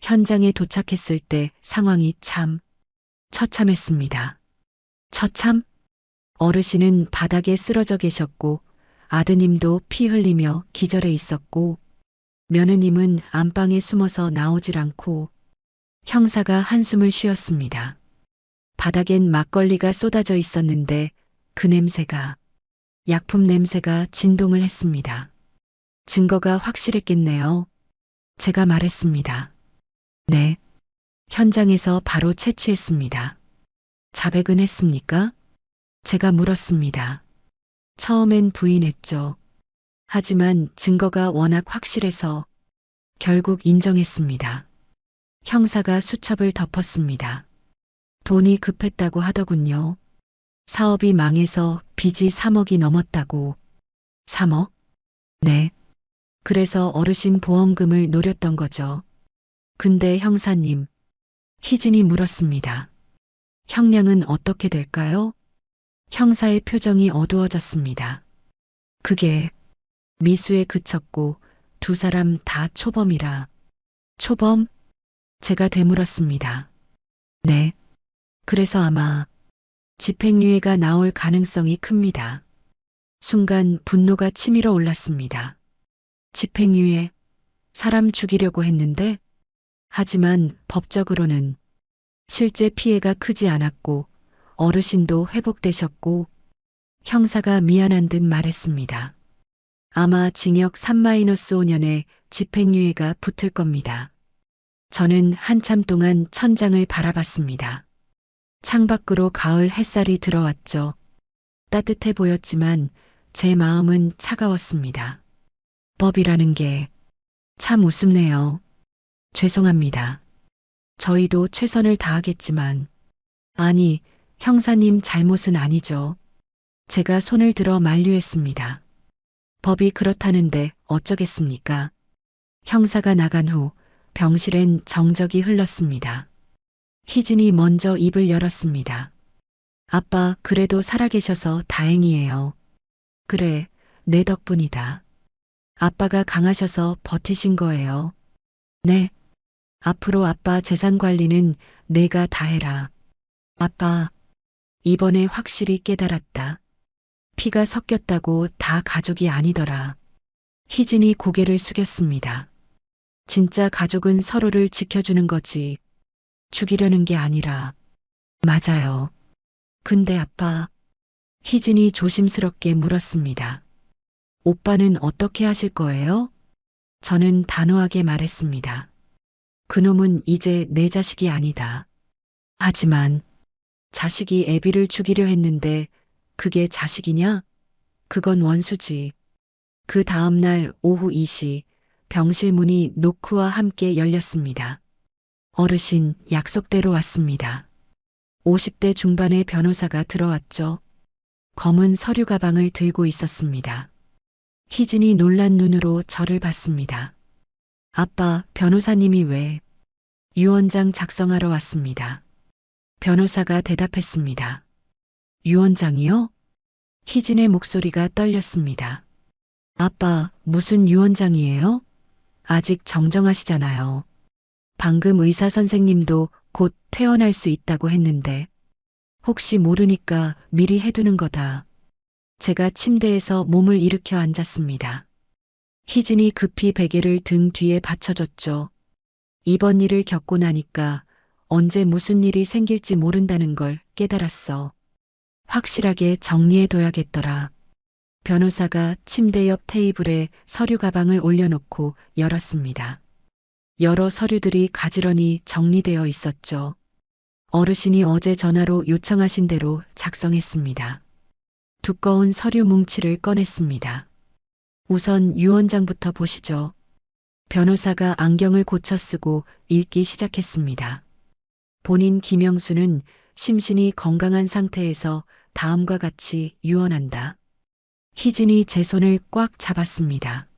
현장에 도착했을 때 상황이 참 처참했습니다. 처참? 어르신은 바닥에 쓰러져 계셨고 아드님도 피 흘리며 기절해 있었고 며느님은 안방에 숨어서 나오질 않고. 형사가 한숨을 쉬었습니다. 바닥엔 막걸리가 쏟아져 있었는데 그 냄새가, 약품 냄새가 진동을 했습니다. 증거가 확실했겠네요. 제가 말했습니다. 네. 현장에서 바로 채취했습니다. 자백은 했습니까? 제가 물었습니다. 처음엔 부인했죠. 하지만 증거가 워낙 확실해서 결국 인정했습니다. 형사가 수첩을 덮었습니다. 돈이 급했다고 하더군요. 사업이 망해서 빚이 3억이 넘었다고. 3억? 네. 그래서 어르신 보험금을 노렸던 거죠. 근데 형사님, 희진이 물었습니다. 형량은 어떻게 될까요? 형사의 표정이 어두워졌습니다. 그게 미수에 그쳤고 두 사람 다 초범이라. 초범? 제가 되물었습니다. 네. 그래서 아마 집행유예가 나올 가능성이 큽니다. 순간 분노가 치밀어 올랐습니다. 집행유예, 사람 죽이려고 했는데, 하지만 법적으로는 실제 피해가 크지 않았고, 어르신도 회복되셨고, 형사가 미안한 듯 말했습니다. 아마 징역 3-5년의 집행유예가 붙을 겁니다. 저는 한참 동안 천장을 바라봤습니다. 창밖으로 가을 햇살이 들어왔죠. 따뜻해 보였지만 제 마음은 차가웠습니다. 법이라는 게 참 우습네요. 죄송합니다. 저희도 최선을 다하겠지만, 아니, 형사님 잘못은 아니죠. 제가 손을 들어 만류했습니다. 법이 그렇다는데 어쩌겠습니까? 형사가 나간 후 병실엔 정적이 흘렀습니다. 희진이 먼저 입을 열었습니다. 아빠, 그래도 살아계셔서 다행이에요. 그래, 내 덕분이다. 아빠가 강하셔서 버티신 거예요. 네. 앞으로 아빠 재산 관리는 내가 다 해라. 아빠, 이번에 확실히 깨달았다. 피가 섞였다고 다 가족이 아니더라. 희진이 고개를 숙였습니다. 진짜 가족은 서로를 지켜주는 거지. 죽이려는 게 아니라. 맞아요. 근데 아빠, 희진이 조심스럽게 물었습니다. 오빠는 어떻게 하실 거예요? 저는 단호하게 말했습니다. 그놈은 이제 내 자식이 아니다. 하지만 자식이 애비를 죽이려 했는데 그게 자식이냐? 그건 원수지. 그 다음 날 오후 2시 병실 문이 노크와 함께 열렸습니다. 어르신 약속대로 왔습니다. 50대 중반의 변호사가 들어왔죠. 검은 서류 가방을 들고 있었습니다. 희진이 놀란 눈으로 저를 봤습니다. 아빠, 변호사님이 왜? 유언장 작성하러 왔습니다. 변호사가 대답했습니다. 유언장이요? 희진의 목소리가 떨렸습니다. 아빠, 무슨 유언장이에요? 아직 정정하시잖아요. 방금 의사 선생님도 곧 퇴원할 수 있다고 했는데, 혹시 모르니까 미리 해두는 거다. 제가 침대에서 몸을 일으켜 앉았습니다. 희진이 급히 베개를 등 뒤에 받쳐줬죠. 이번 일을 겪고 나니까 언제 무슨 일이 생길지 모른다는 걸 깨달았어. 확실하게 정리해둬야겠더라. 변호사가 침대 옆 테이블에 서류 가방을 올려놓고 열었습니다. 여러 서류들이 가지런히 정리되어 있었죠. 어르신이 어제 전화로 요청하신 대로 작성했습니다. 두꺼운 서류 뭉치를 꺼냈습니다. 우선 유언장부터 보시죠. 변호사가 안경을 고쳐 쓰고 읽기 시작했습니다. 본인 김영수는 심신이 건강한 상태에서 다음과 같이 유언한다. 희진이 제 손을 꽉 잡았습니다.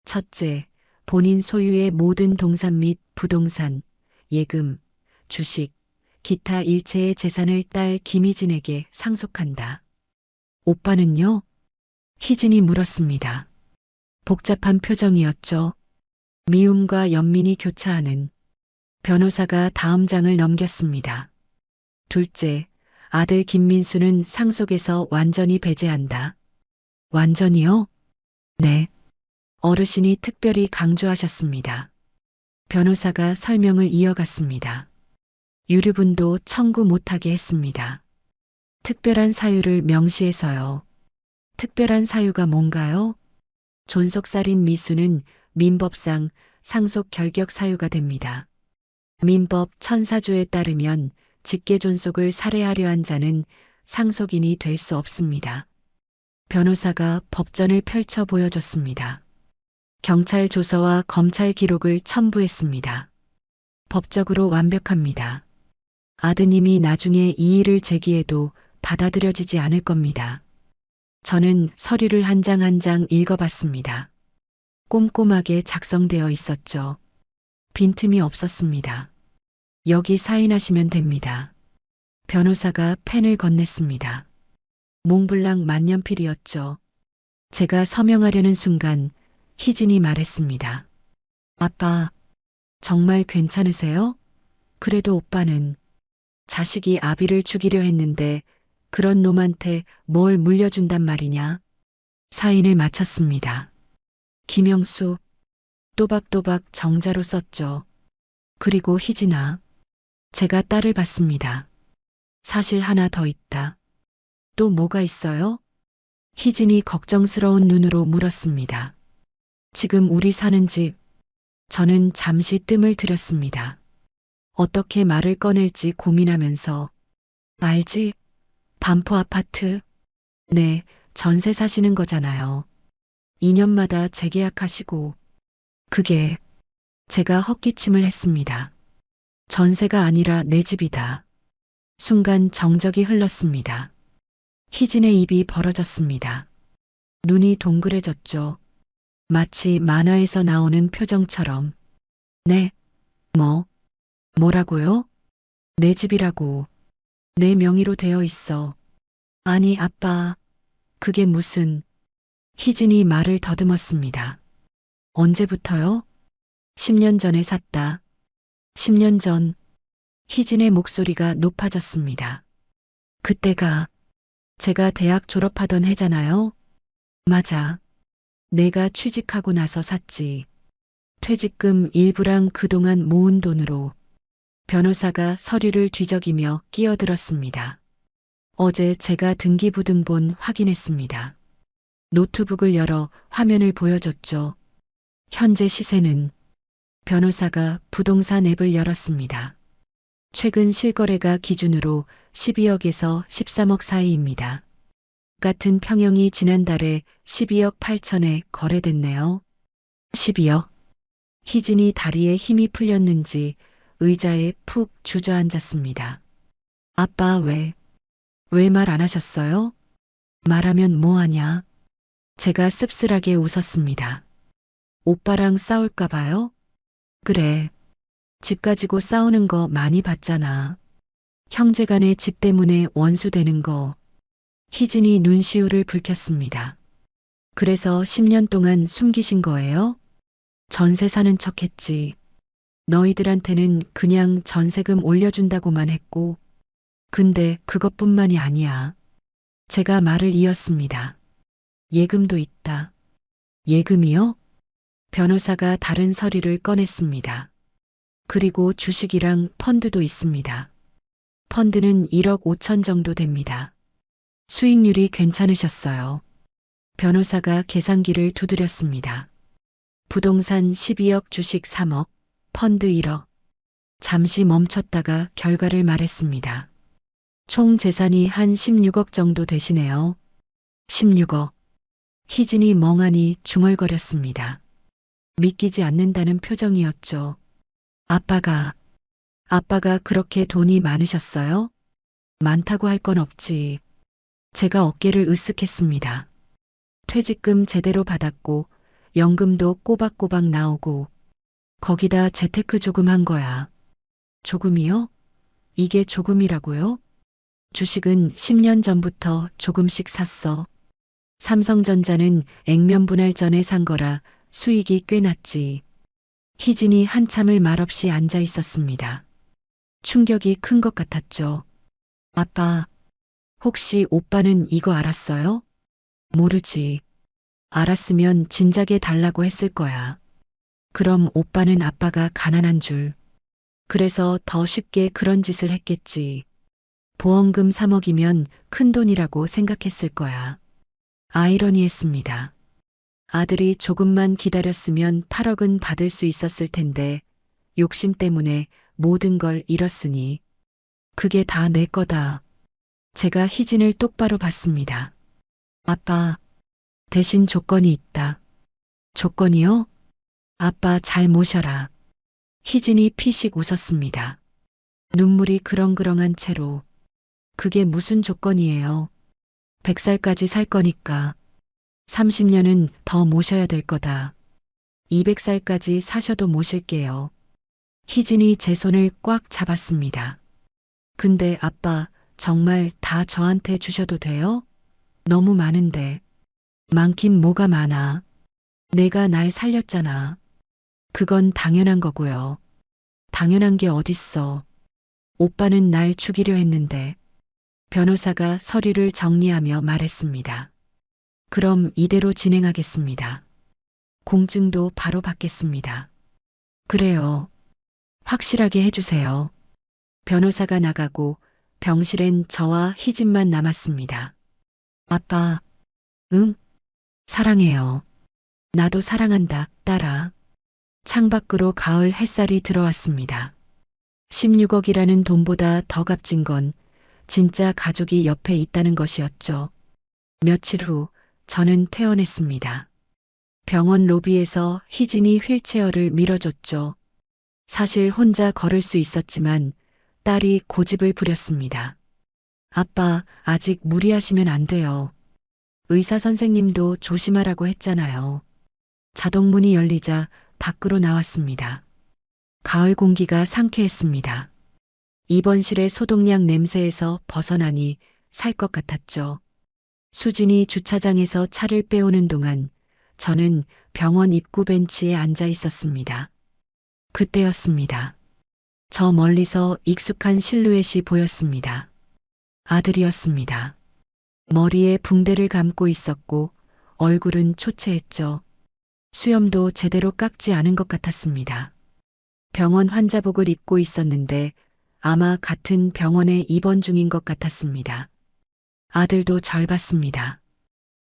첫째, 본인 소유의 모든 동산 및 부동산, 예금, 주식, 기타 일체의 재산을 딸 김희진에게 상속한다. 오빠는요? 희진이 물었습니다. 복잡한 표정이었죠. 미움과 연민이 교차하는. 변호사가 다음 장을 넘겼습니다. 둘째, 아들 김민수는 상속에서 완전히 배제한다. 완전히요? 네. 어르신이 특별히 강조하셨습니다. 변호사가 설명을 이어갔습니다. 유류분도 청구 못하게 했습니다. 특별한 사유를 명시해서요. 특별한 사유가 뭔가요? 존속살인 미수는 민법상 상속 결격 사유가 됩니다. 민법 1004조에 따르면 직계존속을 살해하려 한 자는 상속인이 될 수 없습니다. 변호사가 법전을 펼쳐 보여줬습니다. 경찰 조서와 검찰 기록을 첨부했습니다. 법적으로 완벽합니다. 아드님이 나중에 이의를 제기해도 받아들여지지 않을 겁니다. 저는 서류를 한 장 한 장 읽어봤습니다. 꼼꼼하게 작성되어 있었죠. 빈틈이 없었습니다. 여기 사인하시면 됩니다. 변호사가 펜을 건넸습니다. 몽블랑 만년필이었죠. 제가 서명하려는 순간 희진이 말했습니다. 아빠, 정말 괜찮으세요? 그래도 오빠는 자식이 아비를 죽이려 했는데 그런 놈한테 뭘 물려준단 말이냐? 사인을 마쳤습니다. 김영수, 또박또박 정자로 썼죠. 그리고 희진아, 제가 딸을 받습니다. 사실 하나 더 있다. 또 뭐가 있어요? 희진이 걱정스러운 눈으로 물었습니다. 지금 우리 사는 집, 저는 잠시 뜸을 들였습니다. 어떻게 말을 꺼낼지 고민하면서, 알지? 반포 아파트. 네, 전세 사시는 거잖아요. 2년마다 재계약하시고, 그게 제가 헛기침을 했습니다. 전세가 아니라 내 집이다. 순간 정적이 흘렀습니다. 희진의 입이 벌어졌습니다. 눈이 동그래졌죠. 마치 만화에서 나오는 표정처럼. 네, 뭐라고요? 내 집이라고. 내 명의로 되어 있어. 아니, 아빠, 그게 무슨. 희진이 말을 더듬었습니다. 언제부터요? 10년 전에 샀다. 10년 전. 희진의 목소리가 높아졌습니다. 그때가 제가 대학 졸업하던 해잖아요. 맞아. 내가 취직하고 나서 샀지. 퇴직금 일부랑 그동안 모은 돈으로. 변호사가 서류를 뒤적이며 끼어들었습니다. 어제 제가 등기부등본 확인했습니다. 노트북을 열어 화면을 보여줬죠. 현재 시세는. 변호사가 부동산 앱을 열었습니다. 최근 실거래가 기준으로 12억에서 13억 사이입니다. 같은 평형이 지난달에 12억 8천에 거래됐네요. 12억. 희진이 다리에 힘이 풀렸는지 의자에 푹 주저앉았습니다. 아빠 왜 말 안 하셨어요? 말하면 뭐하냐? 제가 씁쓸하게 웃었습니다. 오빠랑 싸울까 봐요? 그래. 집 가지고 싸우는 거 많이 봤잖아. 형제간의 집 때문에 원수 되는 거. 희진이 눈시울을 붉혔습니다. 그래서 10년 동안 숨기신 거예요? 전세 사는 척 했지. 너희들한테는 그냥 전세금 올려준다고만 했고. 근데 그것뿐만이 아니야. 제가 말을 이었습니다. 예금도 있다. 예금이요? 변호사가 다른 서류를 꺼냈습니다. 그리고 주식이랑 펀드도 있습니다. 펀드는 1억 5천 정도 됩니다. 수익률이 괜찮으셨어요. 변호사가 계산기를 두드렸습니다. 부동산 12억, 주식 3억, 펀드 1억. 잠시 멈췄다가 결과를 말했습니다. 총 재산이 한 16억 정도 되시네요. 16억. 희진이 멍하니 중얼거렸습니다. 믿기지 않는다는 표정이었죠. 아빠가 그렇게 돈이 많으셨어요? 많다고 할 건 없지. 제가 어깨를 으쓱했습니다. 퇴직금 제대로 받았고, 연금도 꼬박꼬박 나오고, 거기다 재테크 조금 한 거야. 조금이요? 이게 조금이라고요? 주식은 10년 전부터 조금씩 샀어. 삼성전자는 액면 분할 전에 산 거라 수익이 꽤 났지. 희진이 한참을 말없이 앉아 있었습니다. 충격이 큰 것 같았죠. 아빠, 혹시 오빠는 이거 알았어요? 모르지. 알았으면 진작에 달라고 했을 거야. 그럼 오빠는 아빠가 가난한 줄. 그래서 더 쉽게 그런 짓을 했겠지. 보험금 3억이면 큰 돈이라고 생각했을 거야. 아이러니했습니다. 아들이 조금만 기다렸으면 8억은 받을 수 있었을 텐데 욕심 때문에 모든 걸 잃었으니 그게 다 내 거다. 제가 희진을 똑바로 봤습니다. 아빠, 대신 조건이 있다. 조건이요? 아빠 잘 모셔라. 희진이 피식 웃었습니다. 눈물이 그렁그렁한 채로. 그게 무슨 조건이에요? 100살까지 살 거니까. 30년은 더 모셔야 될 거다. 200살까지 사셔도 모실게요. 희진이 제 손을 꽉 잡았습니다. 근데 아빠, 정말 다 저한테 주셔도 돼요? 너무 많은데. 많긴 뭐가 많아. 내가 날 살렸잖아. 그건 당연한 거고요. 당연한 게 어딨어. 오빠는 날 죽이려 했는데. 변호사가 서류를 정리하며 말했습니다. 그럼 이대로 진행하겠습니다. 공증도 바로 받겠습니다. 그래요. 확실하게 해주세요. 변호사가 나가고 병실엔 저와 희진만 남았습니다. 아빠, 응? 사랑해요. 나도 사랑한다, 딸아. 창밖으로 가을 햇살이 들어왔습니다. 16억이라는 돈보다 더 값진 건 진짜 가족이 옆에 있다는 것이었죠. 며칠 후 저는 퇴원했습니다. 병원 로비에서 희진이 휠체어를 밀어줬죠. 사실 혼자 걸을 수 있었지만 딸이 고집을 부렸습니다. 아빠, 아직 무리하시면 안 돼요. 의사 선생님도 조심하라고 했잖아요. 자동문이 열리자 밖으로 나왔습니다. 가을 공기가 상쾌했습니다. 입원실의 소독약 냄새에서 벗어나니 살 것 같았죠. 수진이 주차장에서 차를 빼오는 동안 저는 병원 입구 벤치에 앉아 있었습니다. 그때였습니다. 저 멀리서 익숙한 실루엣이 보였습니다. 아들이었습니다. 머리에 붕대를 감고 있었고 얼굴은 초췌했죠. 수염도 제대로 깎지 않은 것 같았습니다. 병원 환자복을 입고 있었는데 아마 같은 병원에 입원 중인 것 같았습니다. 아들도 절 봤습니다.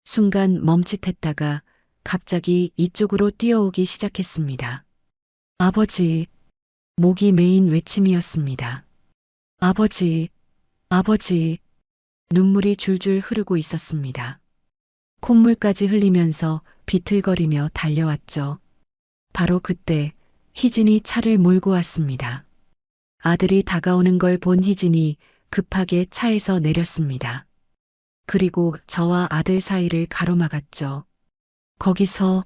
순간 멈칫했다가 갑자기 이쪽으로 뛰어오기 시작했습니다. 아버지, 목이 메인 외침이었습니다. 아버지, 아버지, 눈물이 줄줄 흐르고 있었습니다. 콧물까지 흘리면서 비틀거리며 달려왔죠. 바로 그때 희진이 차를 몰고 왔습니다. 아들이 다가오는 걸 본 희진이 급하게 차에서 내렸습니다. 그리고 저와 아들 사이를 가로막았죠. 거기서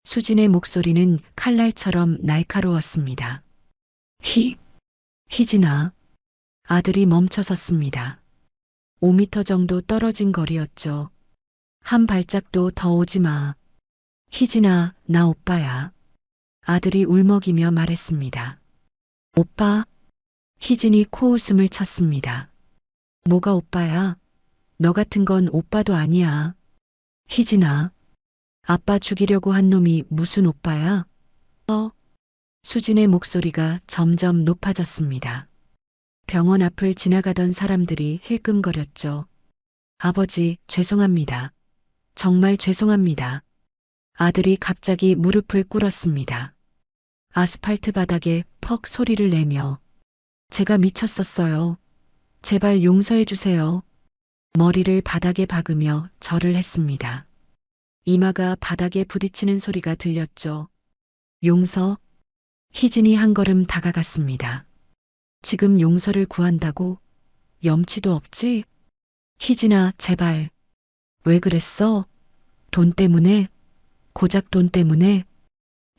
수진의 목소리는 칼날처럼 날카로웠습니다. 희진아. 아들이 멈춰섰습니다. 5미터 정도 떨어진 거리였죠. 한 발짝도 더 오지 마. 희진아, 나 오빠야. 아들이 울먹이며 말했습니다. 오빠? 희진이 코웃음을 쳤습니다. 뭐가 오빠야? 너 같은 건 오빠도 아니야. 희진아, 아빠 죽이려고 한 놈이 무슨 오빠야? 수진의 목소리가 점점 높아졌습니다. 병원 앞을 지나가던 사람들이 힐끔거렸죠. 아버지, 죄송합니다. 정말 죄송합니다. 아들이 갑자기 무릎을 꿇었습니다. 아스팔트 바닥에 퍽 소리를 내며 제가 미쳤었어요. 제발 용서해 주세요. 머리를 바닥에 박으며 절을 했습니다. 이마가 바닥에 부딪히는 소리가 들렸죠. 용서? 희진이 한 걸음 다가갔습니다. 지금 용서를 구한다고? 염치도 없지? 희진아, 제발. 왜 그랬어? 돈 때문에? 고작 돈 때문에?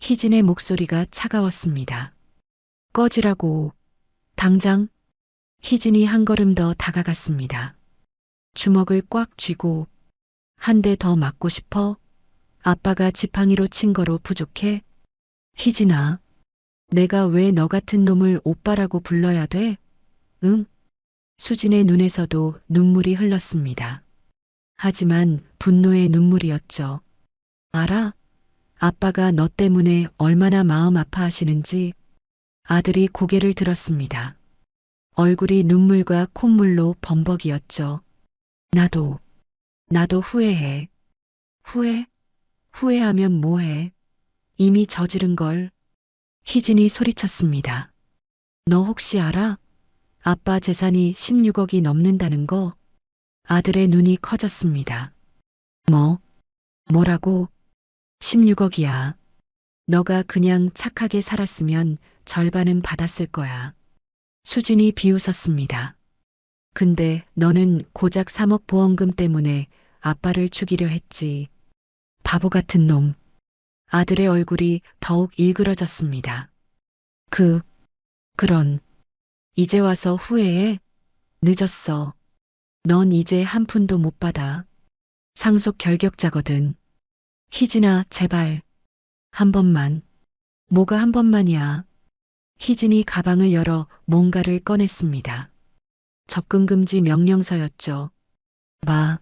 희진의 목소리가 차가웠습니다. 꺼지라고. 당장. 희진이 한 걸음 더 다가갔습니다. 주먹을 꽉 쥐고 한 대 더 맞고 싶어? 아빠가 지팡이로 친 거로 부족해? 희진아, 내가 왜 너 같은 놈을 오빠라고 불러야 돼? 응? 수진의 눈에서도 눈물이 흘렀습니다. 하지만 분노의 눈물이었죠. 알아? 아빠가 너 때문에 얼마나 마음 아파하시는지. 아들이 고개를 들었습니다. 얼굴이 눈물과 콧물로 범벅이었죠. 나도 후회해. 후회하면 뭐해? 이미 저지른 걸. 희진이 소리쳤습니다. 너 혹시 알아? 아빠 재산이 16억이 넘는다는 거? 아들의 눈이 커졌습니다. 뭐라고? 16억이야. 너가 그냥 착하게 살았으면 절반은 받았을 거야. 수진이 비웃었습니다. 근데 너는 고작 3억 보험금 때문에 아빠를 죽이려 했지. 바보 같은 놈. 아들의 얼굴이 더욱 일그러졌습니다. 그런. 이제 와서 후회해? 늦었어. 넌 이제 한 푼도 못 받아. 상속 결격자거든. 희진아, 제발. 한 번만. 뭐가 한 번만이야. 희진이 가방을 열어 뭔가를 꺼냈습니다. 접근 금지 명령서였죠. 마.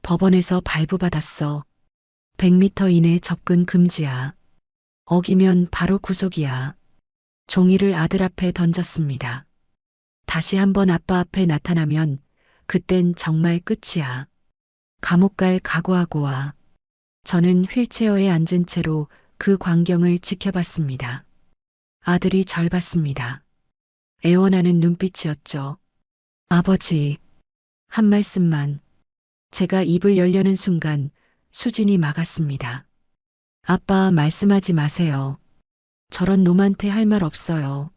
법원에서 발부받았어. 100m 이내 접근 금지야. 어기면 바로 구속이야. 종이를 아들 앞에 던졌습니다. 다시 한번 아빠 앞에 나타나면 그땐 정말 끝이야. 감옥 갈 각오하고 와. 저는 휠체어에 앉은 채로 그 광경을 지켜봤습니다. 아들이 절 봤습니다. 애원하는 눈빛이었죠. 아버지. 한 말씀만. 제가 입을 열려는 순간 수진이 막았습니다. 아빠, 말씀하지 마세요. 저런 놈한테 할 말 없어요.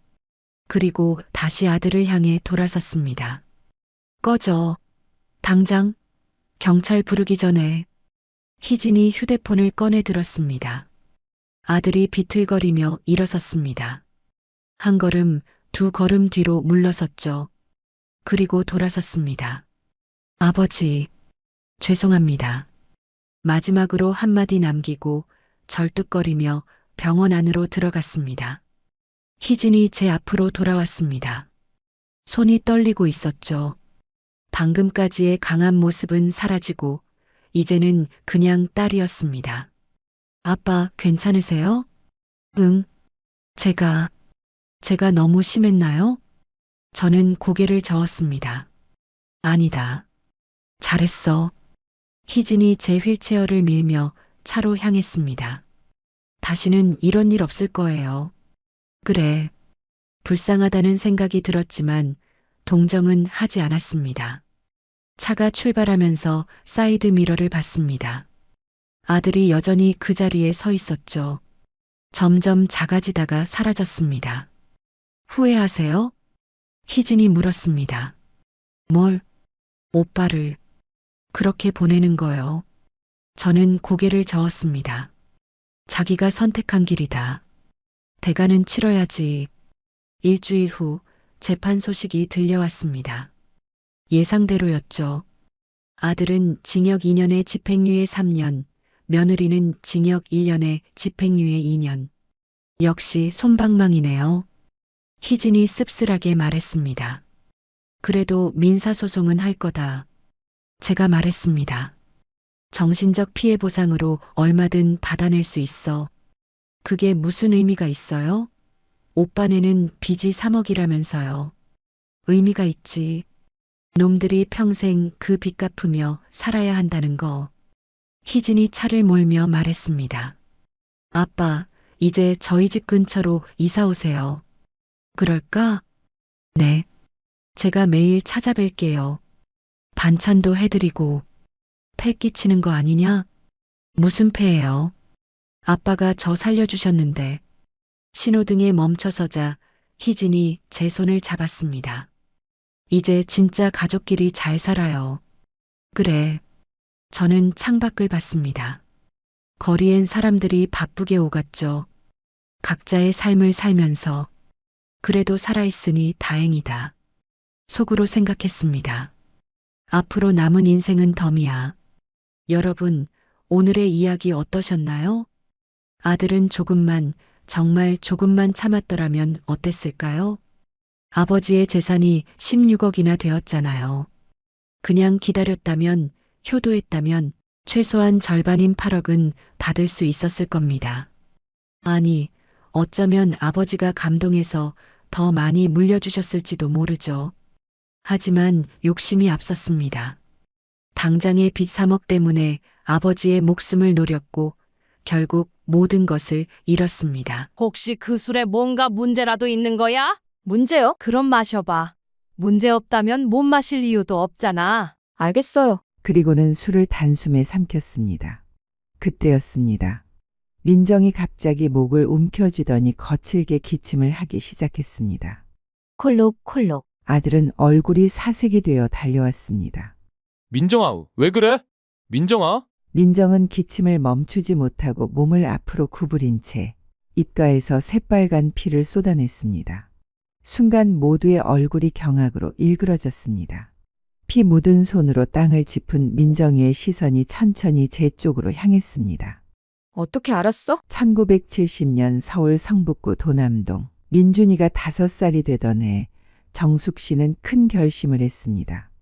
그리고 다시 아들을 향해 돌아섰습니다. 꺼져. 당장. 경찰 부르기 전에. 희진이 휴대폰을 꺼내 들었습니다. 아들이 비틀거리며 일어섰습니다. 한 걸음, 두 걸음 뒤로 물러섰죠. 그리고 돌아섰습니다. 아버지, 죄송합니다. 마지막으로 한마디 남기고 절뚝거리며 병원 안으로 들어갔습니다. 희진이 제 앞으로 돌아왔습니다. 손이 떨리고 있었죠. 방금까지의 강한 모습은 사라지고 이제는 그냥 딸이었습니다. 아빠, 괜찮으세요? 응. 제가 너무 심했나요? 저는 고개를 저었습니다. 아니다. 잘했어. 희진이 제 휠체어를 밀며 차로 향했습니다. 다시는 이런 일 없을 거예요. 그래. 불쌍하다는 생각이 들었지만 동정은 하지 않았습니다. 차가 출발하면서 사이드 미러를 봤습니다. 아들이 여전히 그 자리에 서 있었죠. 점점 작아지다가 사라졌습니다. 후회하세요? 희진이 물었습니다. 뭘? 오빠를 그렇게 보내는 거요. 저는 고개를 저었습니다. 자기가 선택한 길이다. 대가는 치러야지. 일주일 후 재판 소식이 들려왔습니다. 예상대로였죠. 아들은 징역 2년에 집행유예 3년, 며느리는 징역 1년에 집행유예 2년. 역시 솜방망이네요. 희진이 씁쓸하게 말했습니다. 그래도 민사소송은 할 거다. 제가 말했습니다. 정신적 피해 보상으로 얼마든 받아낼 수 있어. 그게 무슨 의미가 있어요? 오빠네는 빚이 3억이라면서요. 의미가 있지. 놈들이 평생 그 빚 갚으며 살아야 한다는 거. 희진이 차를 몰며 말했습니다. 아빠, 이제 저희 집 근처로 이사 오세요. 그럴까? 네. 제가 매일 찾아뵐게요. 반찬도 해드리고. 패 끼치는 거 아니냐? 무슨 패예요? 아빠가 저 살려주셨는데. 신호등에 멈춰서자 희진이 제 손을 잡았습니다. 이제 진짜 가족끼리 잘 살아요. 그래. 저는 창밖을 봤습니다. 거리엔 사람들이 바쁘게 오갔죠. 각자의 삶을 살면서. 그래도 살아있으니 다행이다. 속으로 생각했습니다. 앞으로 남은 인생은 덤이야. 여러분, 오늘의 이야기 어떠셨나요? 아들은 조금만, 정말 조금만 참았더라면 어땠을까요? 아버지의 재산이 16억이나 되었잖아요. 그냥 기다렸다면, 효도했다면 최소한 절반인 8억은 받을 수 있었을 겁니다. 아니, 어쩌면 아버지가 감동해서 더 많이 물려주셨을지도 모르죠. 하지만 욕심이 앞섰습니다. 당장의 빚 3억 때문에 아버지의 목숨을 노렸고 결국 모든 것을 잃었습니다. 혹시 그 술에 뭔가 문제라도 있는 거야? 문제요? 그럼 마셔봐. 문제 없다면 못 마실 이유도 없잖아. 알겠어요. 그리고는 술을 단숨에 삼켰습니다. 그때였습니다. 민정이 갑자기 목을 움켜쥐더니 거칠게 기침을 하기 시작했습니다. 콜록콜록. 아들은 얼굴이 사색이 되어 달려왔습니다. 민정아, 왜 그래? 민정아? 민정은 기침을 멈추지 못하고 몸을 앞으로 구부린 채 입가에서 새빨간 피를 쏟아냈습니다. 순간 모두의 얼굴이 경악으로 일그러졌습니다. 피 묻은 손으로 땅을 짚은 민정이의 시선이 천천히 제 쪽으로 향했습니다. 어떻게 알았어? 1970년 서울 성북구 도남동. 민준이가 5살이 되던 해 정숙 씨는 큰 결심을 했습니다.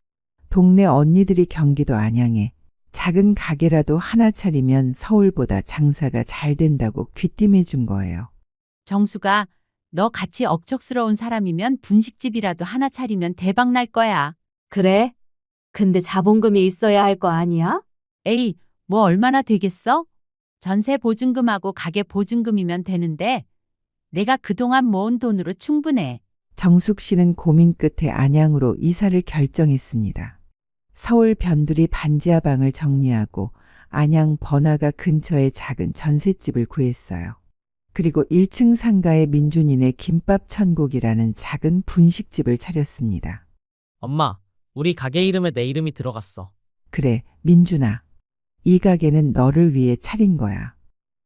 동네 언니들이 경기도 안양에 작은 가게라도 하나 차리면 서울보다 장사가 잘 된다고 귀띔해 준 거예요. 정수가 너 같이 억척스러운 사람이면 분식집이라도 하나 차리면 대박 날 거야. 그래? 근데 자본금이 있어야 할 거 아니야? 에이, 뭐 얼마나 되겠어? 전세 보증금하고 가게 보증금이면 되는데 내가 그동안 모은 돈으로 충분해. 정숙 씨는 고민 끝에 안양으로 이사를 결정했습니다. 서울 변두리 반지하 방을 정리하고 안양 번화가 근처에 작은 전셋집을 구했어요. 그리고 1층 상가에 민준이네 김밥 천국이라는 작은 분식집을 차렸습니다. 엄마, 우리 가게 이름에 내 이름이 들어갔어. 그래, 민준아. 이 가게는 너를 위해 차린 거야.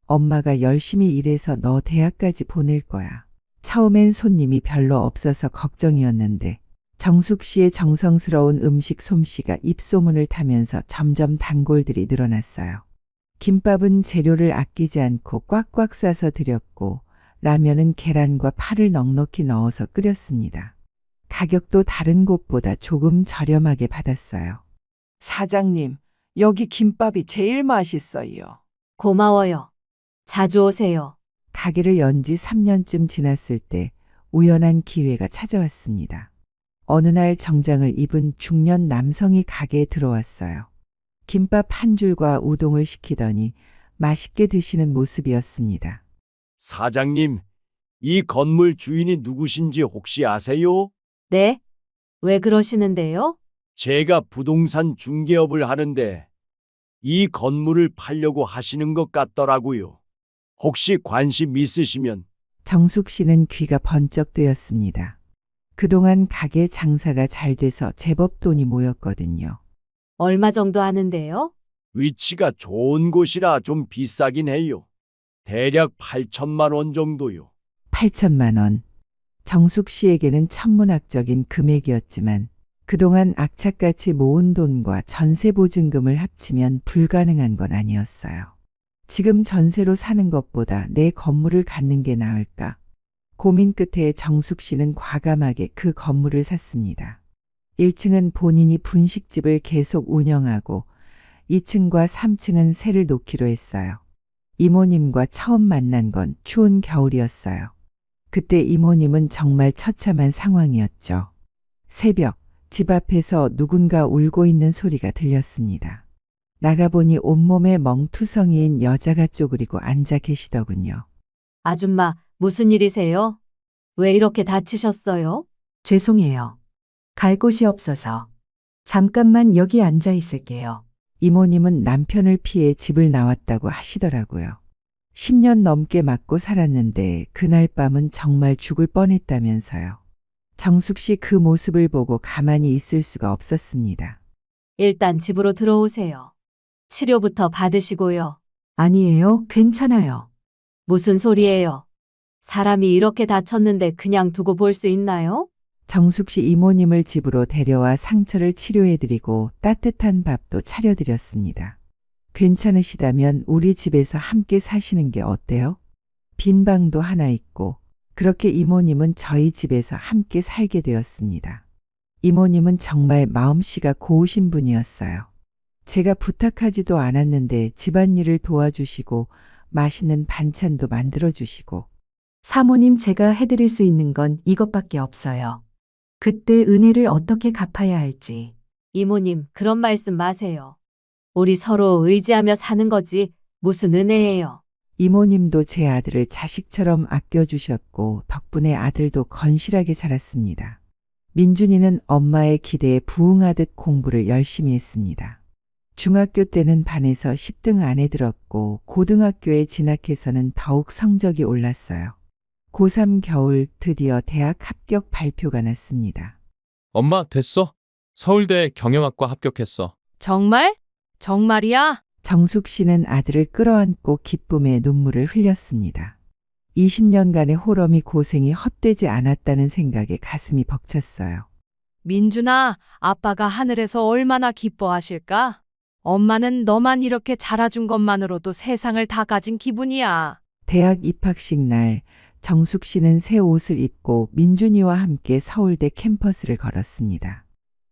엄마가 열심히 일해서 너 대학까지 보낼 거야. 처음엔 손님이 별로 없어서 걱정이었는데 정숙 씨의 정성스러운 음식 솜씨가 입소문을 타면서 점점 단골들이 늘어났어요. 김밥은 재료를 아끼지 않고 꽉꽉 싸서 드렸고 라면은 계란과 파를 넉넉히 넣어서 끓였습니다. 가격도 다른 곳보다 조금 저렴하게 받았어요. 사장님, 여기 김밥이 제일 맛있어요. 고마워요. 자주 오세요. 가게를 연 지 3년쯤 지났을 때 우연한 기회가 찾아왔습니다. 어느 날 정장을 입은 중년 남성이 가게에 들어왔어요. 김밥 한 줄과 우동을 시키더니 맛있게 드시는 모습이었습니다. 사장님, 이 건물 주인이 누구신지 혹시 아세요? 네? 왜 그러시는데요? 제가 부동산 중개업을 하는데 이 건물을 팔려고 하시는 것 같더라고요. 혹시 관심 있으시면. 정숙 씨는 귀가 번쩍 뜨였습니다. 그동안 가게 장사가 잘 돼서 제법 돈이 모였거든요. 얼마 정도 하는데요? 위치가 좋은 곳이라 좀 비싸긴 해요. 대략 8천만 원 정도요. 8천만 원. 정숙 씨에게는 천문학적인 금액이었지만 그동안 악착같이 모은 돈과 전세 보증금을 합치면 불가능한 건 아니었어요. 지금 전세로 사는 것보다 내 건물을 갖는 게 나을까? 고민 끝에 정숙 씨는 과감하게 그 건물을 샀습니다. 1층은 본인이 분식집을 계속 운영하고 2층과 3층은 세를 놓기로 했어요. 이모님과 처음 만난 건 추운 겨울이었어요. 그때 이모님은 정말 처참한 상황이었죠. 새벽, 집 앞에서 누군가 울고 있는 소리가 들렸습니다. 나가보니 온몸에 멍투성이인 여자가 쪼그리고 앉아 계시더군요. 아줌마, 무슨 일이세요? 왜 이렇게 다치셨어요? 죄송해요. 갈 곳이 없어서. 잠깐만 여기 앉아 있을게요. 이모님은 남편을 피해 집을 나왔다고 하시더라고요. 10년 넘게 맞고 살았는데 그날 밤은 정말 죽을 뻔했다면서요. 정숙 씨 그 모습을 보고 가만히 있을 수가 없었습니다. 일단 집으로 들어오세요. 치료부터 받으시고요. 아니에요. 괜찮아요. 무슨 소리예요? 사람이 이렇게 다쳤는데 그냥 두고 볼 수 있나요? 정숙 씨 이모님을 집으로 데려와 상처를 치료해드리고 따뜻한 밥도 차려드렸습니다. 괜찮으시다면 우리 집에서 함께 사시는 게 어때요? 빈 방도 하나 있고 그렇게 이모님은 저희 집에서 함께 살게 되었습니다. 이모님은 정말 마음씨가 고우신 분이었어요. 제가 부탁하지도 않았는데 집안일을 도와주시고 맛있는 반찬도 만들어주시고. 사모님 제가 해드릴 수 있는 건 이것밖에 없어요. 그때 은혜를 어떻게 갚아야 할지. 이모님, 그런 말씀 마세요. 우리 서로 의지하며 사는 거지 무슨 은혜예요. 이모님도 제 아들을 자식처럼 아껴주셨고 덕분에 아들도 건실하게 자랐습니다. 민준이는 엄마의 기대에 부응하듯 공부를 열심히 했습니다. 중학교 때는 반에서 10등 안에 들었고 고등학교에 진학해서는 더욱 성적이 올랐어요. 고3 겨울 드디어 대학 합격 발표가 났습니다. 엄마, 됐어. 서울대 경영학과 합격했어. 정말? 정말이야? 정숙 씨는 아들을 끌어안고 기쁨의 눈물을 흘렸습니다. 20년간의 호럼이 고생이 헛되지 않았다는 생각에 가슴이 벅찼어요. 민준아, 아빠가 하늘에서 얼마나 기뻐하실까? 엄마는 너만 이렇게 자라준 것만으로도 세상을 다 가진 기분이야. 대학 입학식 날 정숙 씨는 새 옷을 입고 민준이와 함께 서울대 캠퍼스를 걸었습니다.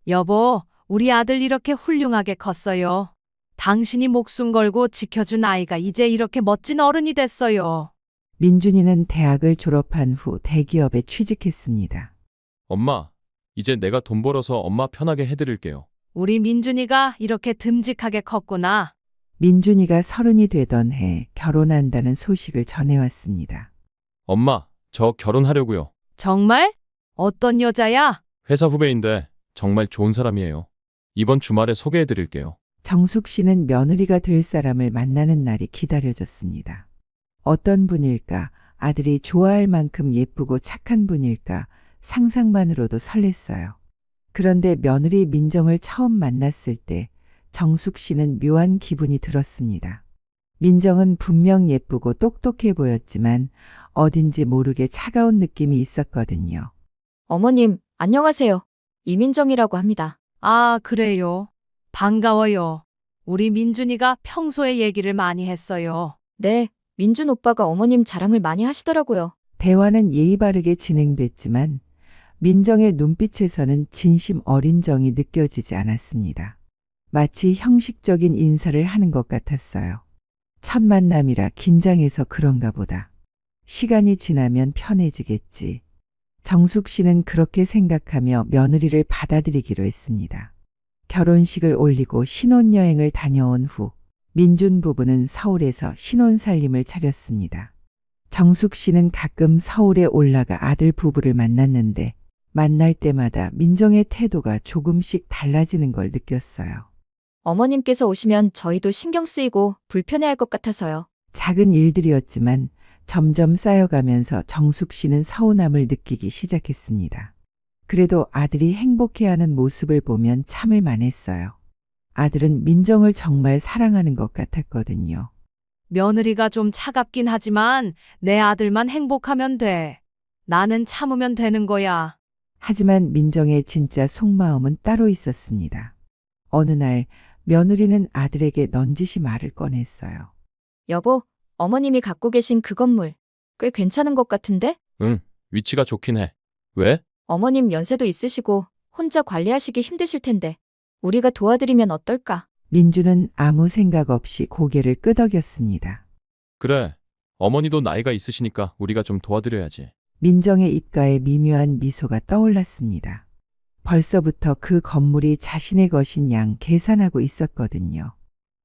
여보, 우리 아들 이렇게 훌륭하게 컸어요. 당신이 목숨 걸고 지켜준 아이가 이제 이렇게 멋진 어른이 됐어요. 민준이는 대학을 졸업한 후 대기업에 취직했습니다. 엄마, 이제 내가 돈 벌어서 엄마 편하게 해드릴게요. 우리 민준이가 이렇게 듬직하게 컸구나. 민준이가 30이 되던 해 결혼한다는 소식을 전해왔습니다. 엄마, 저 결혼하려고요. 정말? 어떤 여자야? 회사 후배인데 정말 좋은 사람이에요. 이번 주말에 소개해드릴게요. 정숙 씨는 며느리가 될 사람을 만나는 날이 기다려졌습니다. 어떤 분일까? 아들이 좋아할 만큼 예쁘고 착한 분일까? 상상만으로도 설렜어요. 그런데 며느리 민정을 처음 만났을 때 정숙 씨는 묘한 기분이 들었습니다. 민정은 분명 예쁘고 똑똑해 보였지만 어딘지 모르게 차가운 느낌이 있었거든요. 어머님, 안녕하세요. 이민정이라고 합니다. 아, 그래요. 반가워요. 우리 민준이가 평소에 얘기를 많이 했어요. 네, 민준 오빠가 어머님 자랑을 많이 하시더라고요. 대화는 예의 바르게 진행됐지만 민정의 눈빛에서는 진심 어린 정이 느껴지지 않았습니다. 마치 형식적인 인사를 하는 것 같았어요. 첫 만남이라 긴장해서 그런가 보다. 시간이 지나면 편해지겠지. 정숙 씨는 그렇게 생각하며 며느리를 받아들이기로 했습니다. 결혼식을 올리고 신혼여행을 다녀온 후 민준 부부는 서울에서 신혼살림을 차렸습니다. 정숙 씨는 가끔 서울에 올라가 아들 부부를 만났는데 만날 때마다 민정의 태도가 조금씩 달라지는 걸 느꼈어요. 어머님께서 오시면 저희도 신경 쓰이고 불편해할 것 같아서요. 작은 일들이었지만 점점 쌓여가면서 정숙 씨는 서운함을 느끼기 시작했습니다. 그래도 아들이 행복해하는 모습을 보면 참을 만했어요. 아들은 민정을 정말 사랑하는 것 같았거든요. 며느리가 좀 차갑긴 하지만 내 아들만 행복하면 돼. 나는 참으면 되는 거야. 하지만 민정의 진짜 속마음은 따로 있었습니다. 어느 날 며느리는 아들에게 넌지시 말을 꺼냈어요. 여보, 어머님이 갖고 계신 그 건물 꽤 괜찮은 것 같은데? 응, 위치가 좋긴 해. 왜? 어머님 연세도 있으시고 혼자 관리하시기 힘드실 텐데 우리가 도와드리면 어떨까? 민주는 아무 생각 없이 고개를 끄덕였습니다. 그래, 어머니도 나이가 있으시니까 우리가 좀 도와드려야지. 민정의 입가에 미묘한 미소가 떠올랐습니다. 벌써부터 그 건물이 자신의 것인 양 계산하고 있었거든요.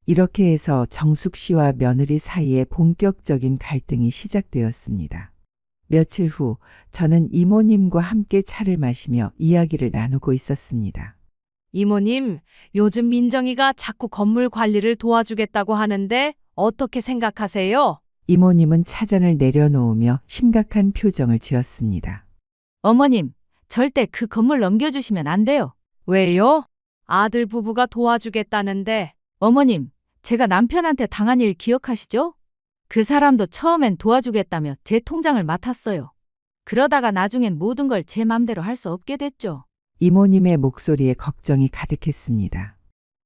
이렇게 해서 정숙 씨와 며느리 사이에 본격적인 갈등이 시작되었습니다. 며칠 후 저는 이모님과 함께 차를 마시며 이야기를 나누고 있었습니다. 이모님, 요즘 민정이가 자꾸 건물 관리를 도와주겠다고 하는데 어떻게 생각하세요? 이모님은 차잔을 내려놓으며 심각한 표정을 지었습니다. 어머님, 절대 그 건물 넘겨주시면 안 돼요. 왜요? 아들 부부가 도와주겠다는데. 어머님, 제가 남편한테 당한 일 기억하시죠? 그 사람도 처음엔 도와주겠다며 제 통장을 맡았어요. 그러다가 나중엔 모든 걸 제 맘대로 할 수 없게 됐죠. 이모님의 목소리에 걱정이 가득했습니다.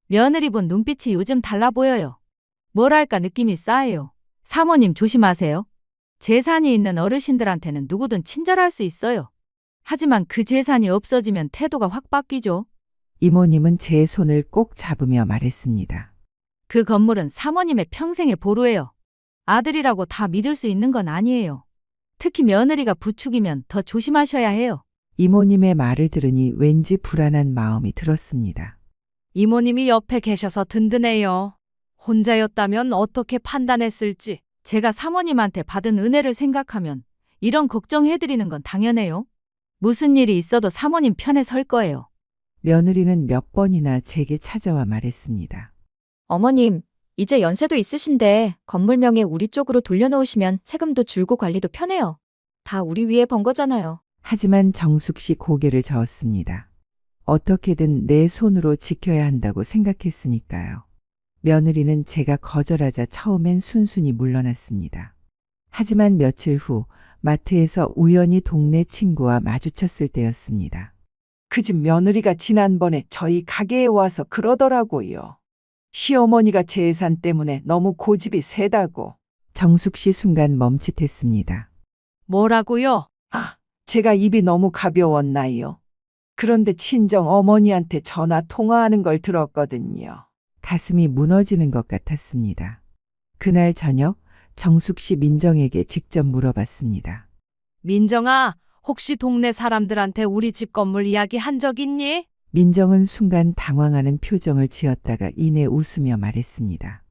며느리 본 눈빛이 요즘 달라 보여요. 뭐랄까 느낌이 싸해요. 사모님 조심하세요. 재산이 있는 어르신들한테는 누구든 친절할 수 있어요. 하지만 그 재산이 없어지면 태도가 확 바뀌죠. 이모님은 제 손을 꼭 잡으며 말했습니다. 그 건물은 사모님의 평생의 보루예요. 아들이라고 다 믿을 수 있는 건 아니에요. 특히 며느리가 부축이면 더 조심하셔야 해요. 이모님의 말을 들으니 왠지 불안한 마음이 들었습니다. 이모님이 옆에 계셔서 든든해요. 혼자였다면 어떻게 판단했을지. 제가 사모님한테 받은 은혜를 생각하면 이런 걱정해드리는 건 당연해요. 무슨 일이 있어도 사모님 편에 설 거예요. 며느리는 몇 번이나 제게 찾아와 말했습니다. 어머님, 이제 연세도 있으신데 건물명에 우리 쪽으로 돌려놓으시면 세금도 줄고 관리도 편해요. 다 우리 위에 번 거잖아요. 하지만 정숙 씨 고개를 저었습니다. 어떻게든 내 손으로 지켜야 한다고 생각했으니까요. 며느리는 제가 거절하자 처음엔 순순히 물러났습니다. 하지만 며칠 후 마트에서 우연히 동네 친구와 마주쳤을 때였습니다. 그 집 며느리가 지난번에 저희 가게에 와서 그러더라고요. 시어머니가 재산 때문에 너무 고집이 세다고. 정숙 씨 순간 멈칫했습니다. 뭐라고요? 아, 제가 입이 너무 가벼웠나요? 그런데 친정 어머니한테 전화 통화하는 걸 들었거든요. 가슴이 무너지는 것 같았습니다. 그날 저녁 정숙 씨 민정에게 직접 물어봤습니다. 민정아, 혹시 동네 사람들한테 우리 집 건물 이야기 한 적 있니? 민정은 순간 당황하는 표정을 지었다가 이내 웃으며 말했습니다.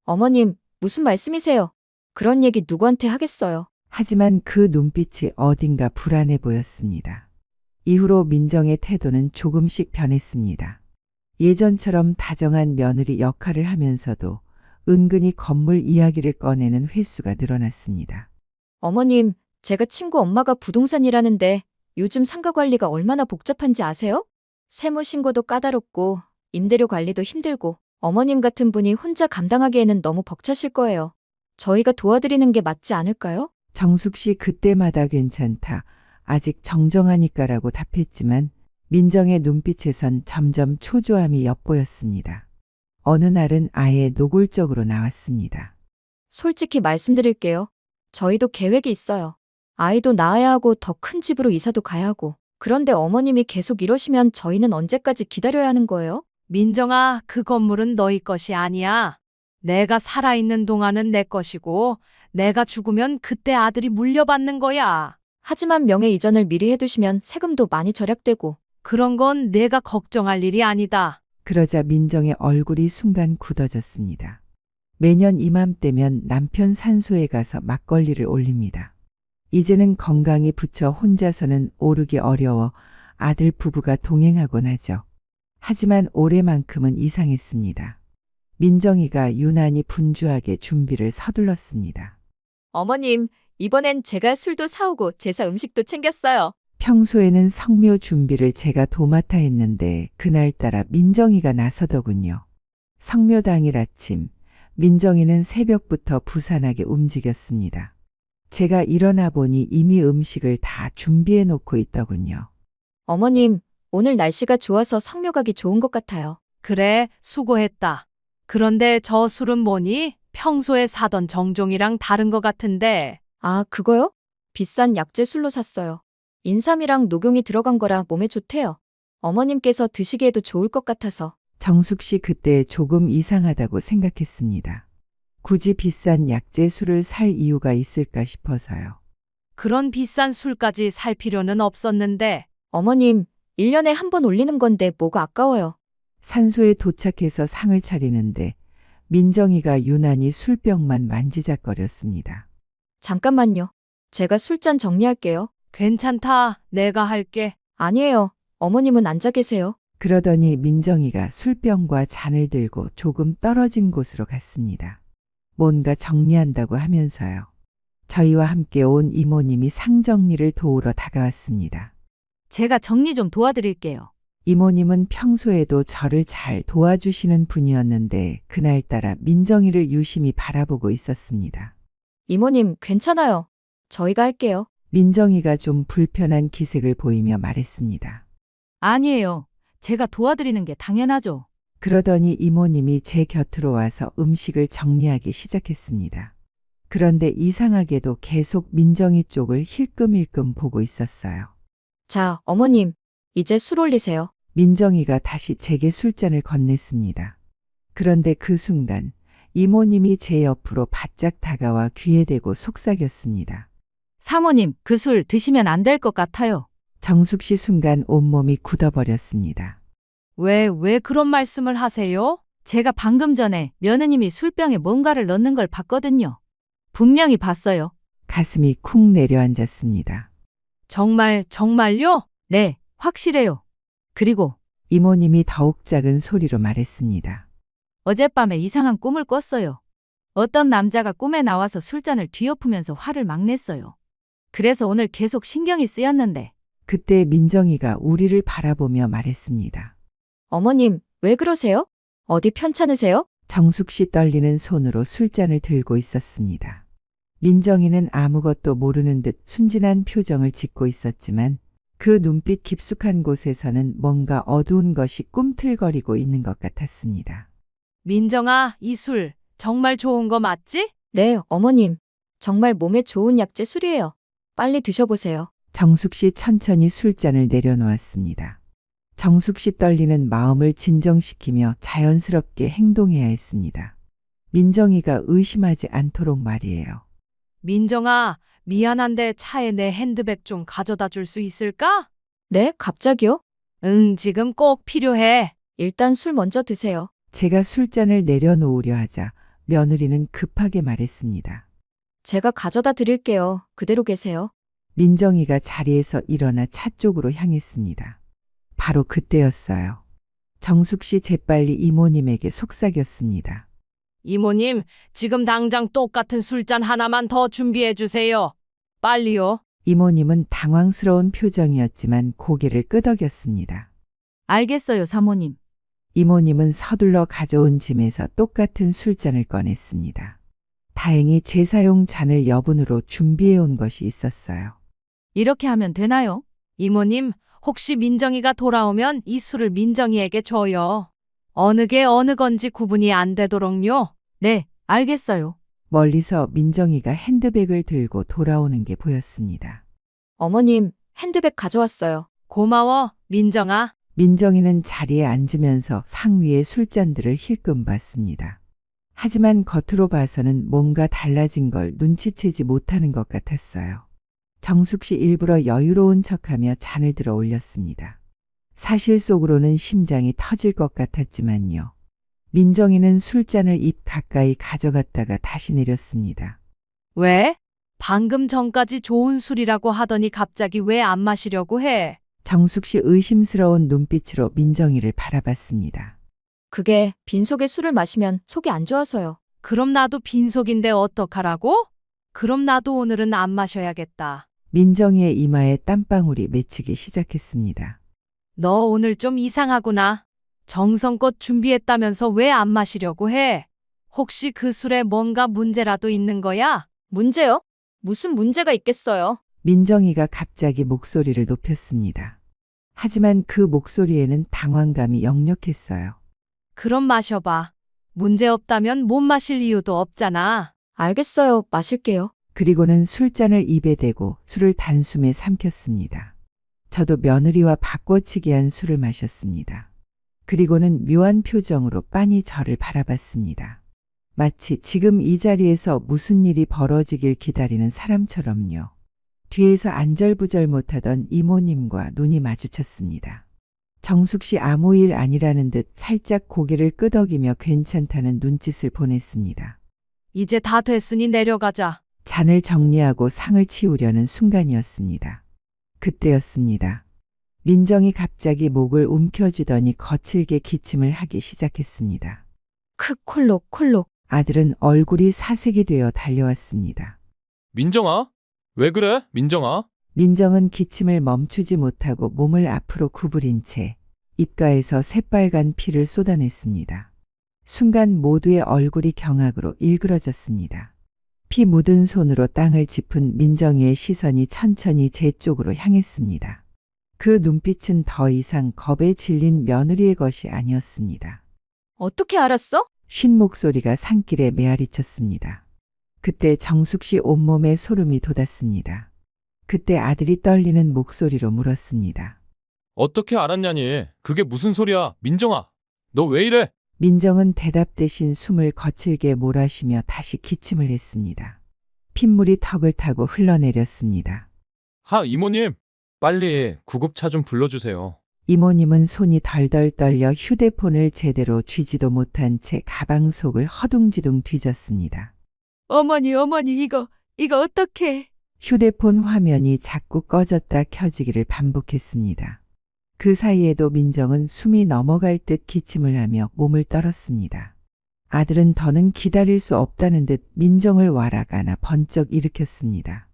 어머님, 무슨 말씀이세요? 그런 얘기 누구한테 하겠어요? 하지만 그 눈빛이 어딘가 불안해 보였습니다. 이후로 민정의 태도는 조금씩 변했습니다. 예전처럼 다정한 며느리 역할을 하면서도 은근히 건물 이야기를 꺼내는 횟수가 늘어났습니다. 어머님, 제가 친구 엄마가 부동산 일하는데 요즘 상가 관리가 얼마나 복잡한지 아세요? 세무 신고도 까다롭고 임대료 관리도 힘들고 어머님 같은 분이 혼자 감당하기에는 너무 벅차실 거예요. 저희가 도와드리는 게 맞지 않을까요? 정숙 씨 그때마다 괜찮다. 아직 정정하니까라고 답했지만 민정의 눈빛에선 점점 초조함이 엿보였습니다. 어느 날은 아예 노골적으로 나왔습니다. 솔직히 말씀드릴게요. 저희도 계획이 있어요. 아이도 낳아야 하고 더 큰 집으로 이사도 가야 하고. 그런데 어머님이 계속 이러시면 저희는 언제까지 기다려야 하는 거예요? 민정아, 그 건물은 너희 것이 아니야. 내가 살아있는 동안은 내 것이고 내가 죽으면 그때 아들이 물려받는 거야. 하지만 명예 이전을 미리 해두시면 세금도 많이 절약되고. 그런 건 내가 걱정할 일이 아니다. 그러자 민정의 얼굴이 순간 굳어졌습니다. 매년 이맘때면 남편 산소에 가서 막걸리를 올립니다. 이제는 건강이 붙여 혼자서는 오르기 어려워 아들 부부가 동행하곤 하죠. 하지만 올해만큼은 이상했습니다. 민정이가 유난히 분주하게 준비를 서둘렀습니다. 어머님, 이번엔 제가 술도 사오고 제사 음식도 챙겼어요. 평소에는 성묘 준비를 제가 도맡아 했는데 그날따라 민정이가 나서더군요. 성묘 당일 아침, 민정이는 새벽부터 부산하게 움직였습니다. 제가 일어나 보니 이미 음식을 다 준비해 놓고 있더군요. 어머님, 오늘 날씨가 좋아서 성묘 가기 좋은 것 같아요. 그래, 수고했다. 그런데 저 술은 뭐니? 평소에 사던 정종이랑 다른 것 같은데. 아, 그거요? 비싼 약재 술로 샀어요. 인삼이랑 녹용이 들어간 거라 몸에 좋대요. 어머님께서 드시기에도 좋을 것 같아서. 정숙 씨 그때 조금 이상하다고 생각했습니다. 굳이 비싼 약재 술을 살 이유가 있을까 싶어서요. 그런 비싼 술까지 살 필요는 없었는데. 어머님, 1년에 한 번 올리는 건데 뭐가 아까워요. 산소에 도착해서 상을 차리는데 민정이가 유난히 술병만 만지작거렸습니다. 잠깐만요. 제가 술잔 정리할게요. 괜찮다. 내가 할게. 아니에요. 어머님은 앉아 계세요. 그러더니 민정이가 술병과 잔을 들고 조금 떨어진 곳으로 갔습니다. 뭔가 정리한다고 하면서요. 저희와 함께 온 이모님이 상 정리를 도우러 다가왔습니다. 제가 정리 좀 도와드릴게요. 이모님은 평소에도 저를 잘 도와주시는 분이었는데 그날따라 민정이를 유심히 바라보고 있었습니다. 이모님, 괜찮아요. 저희가 할게요. 민정이가 좀 불편한 기색을 보이며 말했습니다. 아니에요. 제가 도와드리는 게 당연하죠. 그러더니 이모님이 제 곁으로 와서 음식을 정리하기 시작했습니다. 그런데 이상하게도 계속 민정이 쪽을 힐끔힐끔 보고 있었어요. 자, 어머님, 이제 술 올리세요. 민정이가 다시 제게 술잔을 건넸습니다. 그런데 그 순간 이모님이 제 옆으로 바짝 다가와 귀에 대고 속삭였습니다. 사모님, 그 술 드시면 안 될 것 같아요. 정숙 씨 순간 온몸이 굳어버렸습니다. 왜 그런 말씀을 하세요? 제가 방금 전에 며느님이 술병에 뭔가를 넣는 걸 봤거든요. 분명히 봤어요. 가슴이 쿵 내려앉았습니다. 정말요? 네, 확실해요. 그리고 이모님이 더욱 작은 소리로 말했습니다. 어젯밤에 이상한 꿈을 꿨어요. 어떤 남자가 꿈에 나와서 술잔을 뒤엎으면서 화를 막 냈어요. 그래서 오늘 계속 신경이 쓰였는데. 그때 민정이가 우리를 바라보며 말했습니다. 어머님, 왜 그러세요? 어디 편찮으세요? 정숙 씨 떨리는 손으로 술잔을 들고 있었습니다. 민정이는 아무것도 모르는 듯 순진한 표정을 짓고 있었지만 그 눈빛 깊숙한 곳에서는 뭔가 어두운 것이 꿈틀거리고 있는 것 같았습니다. 민정아, 이 술 정말 좋은 거 맞지? 네, 어머님. 정말 몸에 좋은 약재 술이에요. 빨리 드셔보세요. 정숙 씨 천천히 술잔을 내려놓았습니다. 정숙 씨 떨리는 마음을 진정시키며 자연스럽게 행동해야 했습니다. 민정이가 의심하지 않도록 말이에요. 민정아, 미안한데 차에 내 핸드백 좀 가져다 줄 수 있을까? 네, 갑자기요? 응, 지금 꼭 필요해. 일단 술 먼저 드세요. 제가 술잔을 내려놓으려 하자 며느리는 급하게 말했습니다. 제가 가져다 드릴게요. 그대로 계세요. 민정이가 자리에서 일어나 차 쪽으로 향했습니다. 바로 그때였어요. 정숙 씨 재빨리 이모님에게 속삭였습니다. 이모님, 지금 당장 똑같은 술잔 하나만 더 준비해 주세요. 빨리요. 이모님은 당황스러운 표정이었지만 고개를 끄덕였습니다. 알겠어요, 사모님. 이모님은 서둘러 가져온 짐에서 똑같은 술잔을 꺼냈습니다. 다행히 제사용 잔을 여분으로 준비해 온 것이 있었어요. 이렇게 하면 되나요? 이모님, 혹시 민정이가 돌아오면 이 술을 민정이에게 줘요. 어느 게 어느 건지 구분이 안 되도록요. 네, 알겠어요. 멀리서 민정이가 핸드백을 들고 돌아오는 게 보였습니다. 어머님, 핸드백 가져왔어요. 고마워, 민정아. 민정이는 자리에 앉으면서 상위의 술잔들을 힐끔 봤습니다. 하지만 겉으로 봐서는 뭔가 달라진 걸 눈치채지 못하는 것 같았어요. 정숙 씨 일부러 여유로운 척하며 잔을 들어 올렸습니다. 사실 속으로는 심장이 터질 것 같았지만요. 민정이는 술잔을 입 가까이 가져갔다가 다시 내렸습니다. 왜? 방금 전까지 좋은 술이라고 하더니 갑자기 왜 안 마시려고 해? 정숙 씨 의심스러운 눈빛으로 민정이를 바라봤습니다. 그게 빈속에 술을 마시면 속이 안 좋아서요. 그럼 나도 빈속인데 어떡하라고? 그럼 나도 오늘은 안 마셔야겠다. 민정이의 이마에 땀방울이 맺히기 시작했습니다. 너 오늘 좀 이상하구나. 정성껏 준비했다면서 왜 안 마시려고 해? 혹시 그 술에 뭔가 문제라도 있는 거야? 문제요? 무슨 문제가 있겠어요? 민정이가 갑자기 목소리를 높였습니다. 하지만 그 목소리에는 당황감이 역력했어요. 그럼 마셔봐. 문제 없다면 못 마실 이유도 없잖아. 알겠어요. 마실게요. 그리고는 술잔을 입에 대고 술을 단숨에 삼켰습니다. 저도 며느리와 바꿔치기한 술을 마셨습니다. 그리고는 묘한 표정으로 빤히 저를 바라봤습니다. 마치 지금 이 자리에서 무슨 일이 벌어지길 기다리는 사람처럼요. 뒤에서 안절부절 못하던 이모님과 눈이 마주쳤습니다. 정숙 씨 아무 일 아니라는 듯 살짝 고개를 끄덕이며 괜찮다는 눈짓을 보냈습니다. 이제 다 됐으니 내려가자. 잔을 정리하고 상을 치우려는 순간이었습니다. 그때였습니다. 민정이 갑자기 목을 움켜쥐더니 거칠게 기침을 하기 시작했습니다. 콜록. 아들은 얼굴이 사색이 되어 달려왔습니다. 민정아? 왜 그래? 민정아? 민정은 기침을 멈추지 못하고 몸을 앞으로 구부린 채 입가에서 새빨간 피를 쏟아냈습니다. 순간 모두의 얼굴이 경악으로 일그러졌습니다. 피 묻은 손으로 땅을 짚은 민정이의 시선이 천천히 제 쪽으로 향했습니다. 그 눈빛은 더 이상 겁에 질린 며느리의 것이 아니었습니다. 어떻게 알았어? 쉰 목소리가 산길에 메아리쳤습니다. 그때 정숙 씨 온몸에 소름이 돋았습니다. 그때 아들이 떨리는 목소리로 물었습니다. 어떻게 알았냐니? 그게 무슨 소리야? 민정아, 너 왜 이래? 민정은 대답 대신 숨을 거칠게 몰아쉬며 다시 기침을 했습니다. 핏물이 턱을 타고 흘러내렸습니다. 하, 이모님, 빨리 구급차 좀 불러주세요. 이모님은 손이 덜덜 떨려 휴대폰을 제대로 쥐지도 못한 채 가방 속을 허둥지둥 뒤졌습니다. 어머니, 이거 어떡해. 휴대폰 화면이 자꾸 꺼졌다 켜지기를 반복했습니다. 그 사이에도 민정은 숨이 넘어갈 듯 기침을 하며 몸을 떨었습니다. 아들은 더는 기다릴 수 없다는 듯 민정을 와락 안아 번쩍 일으켰습니다.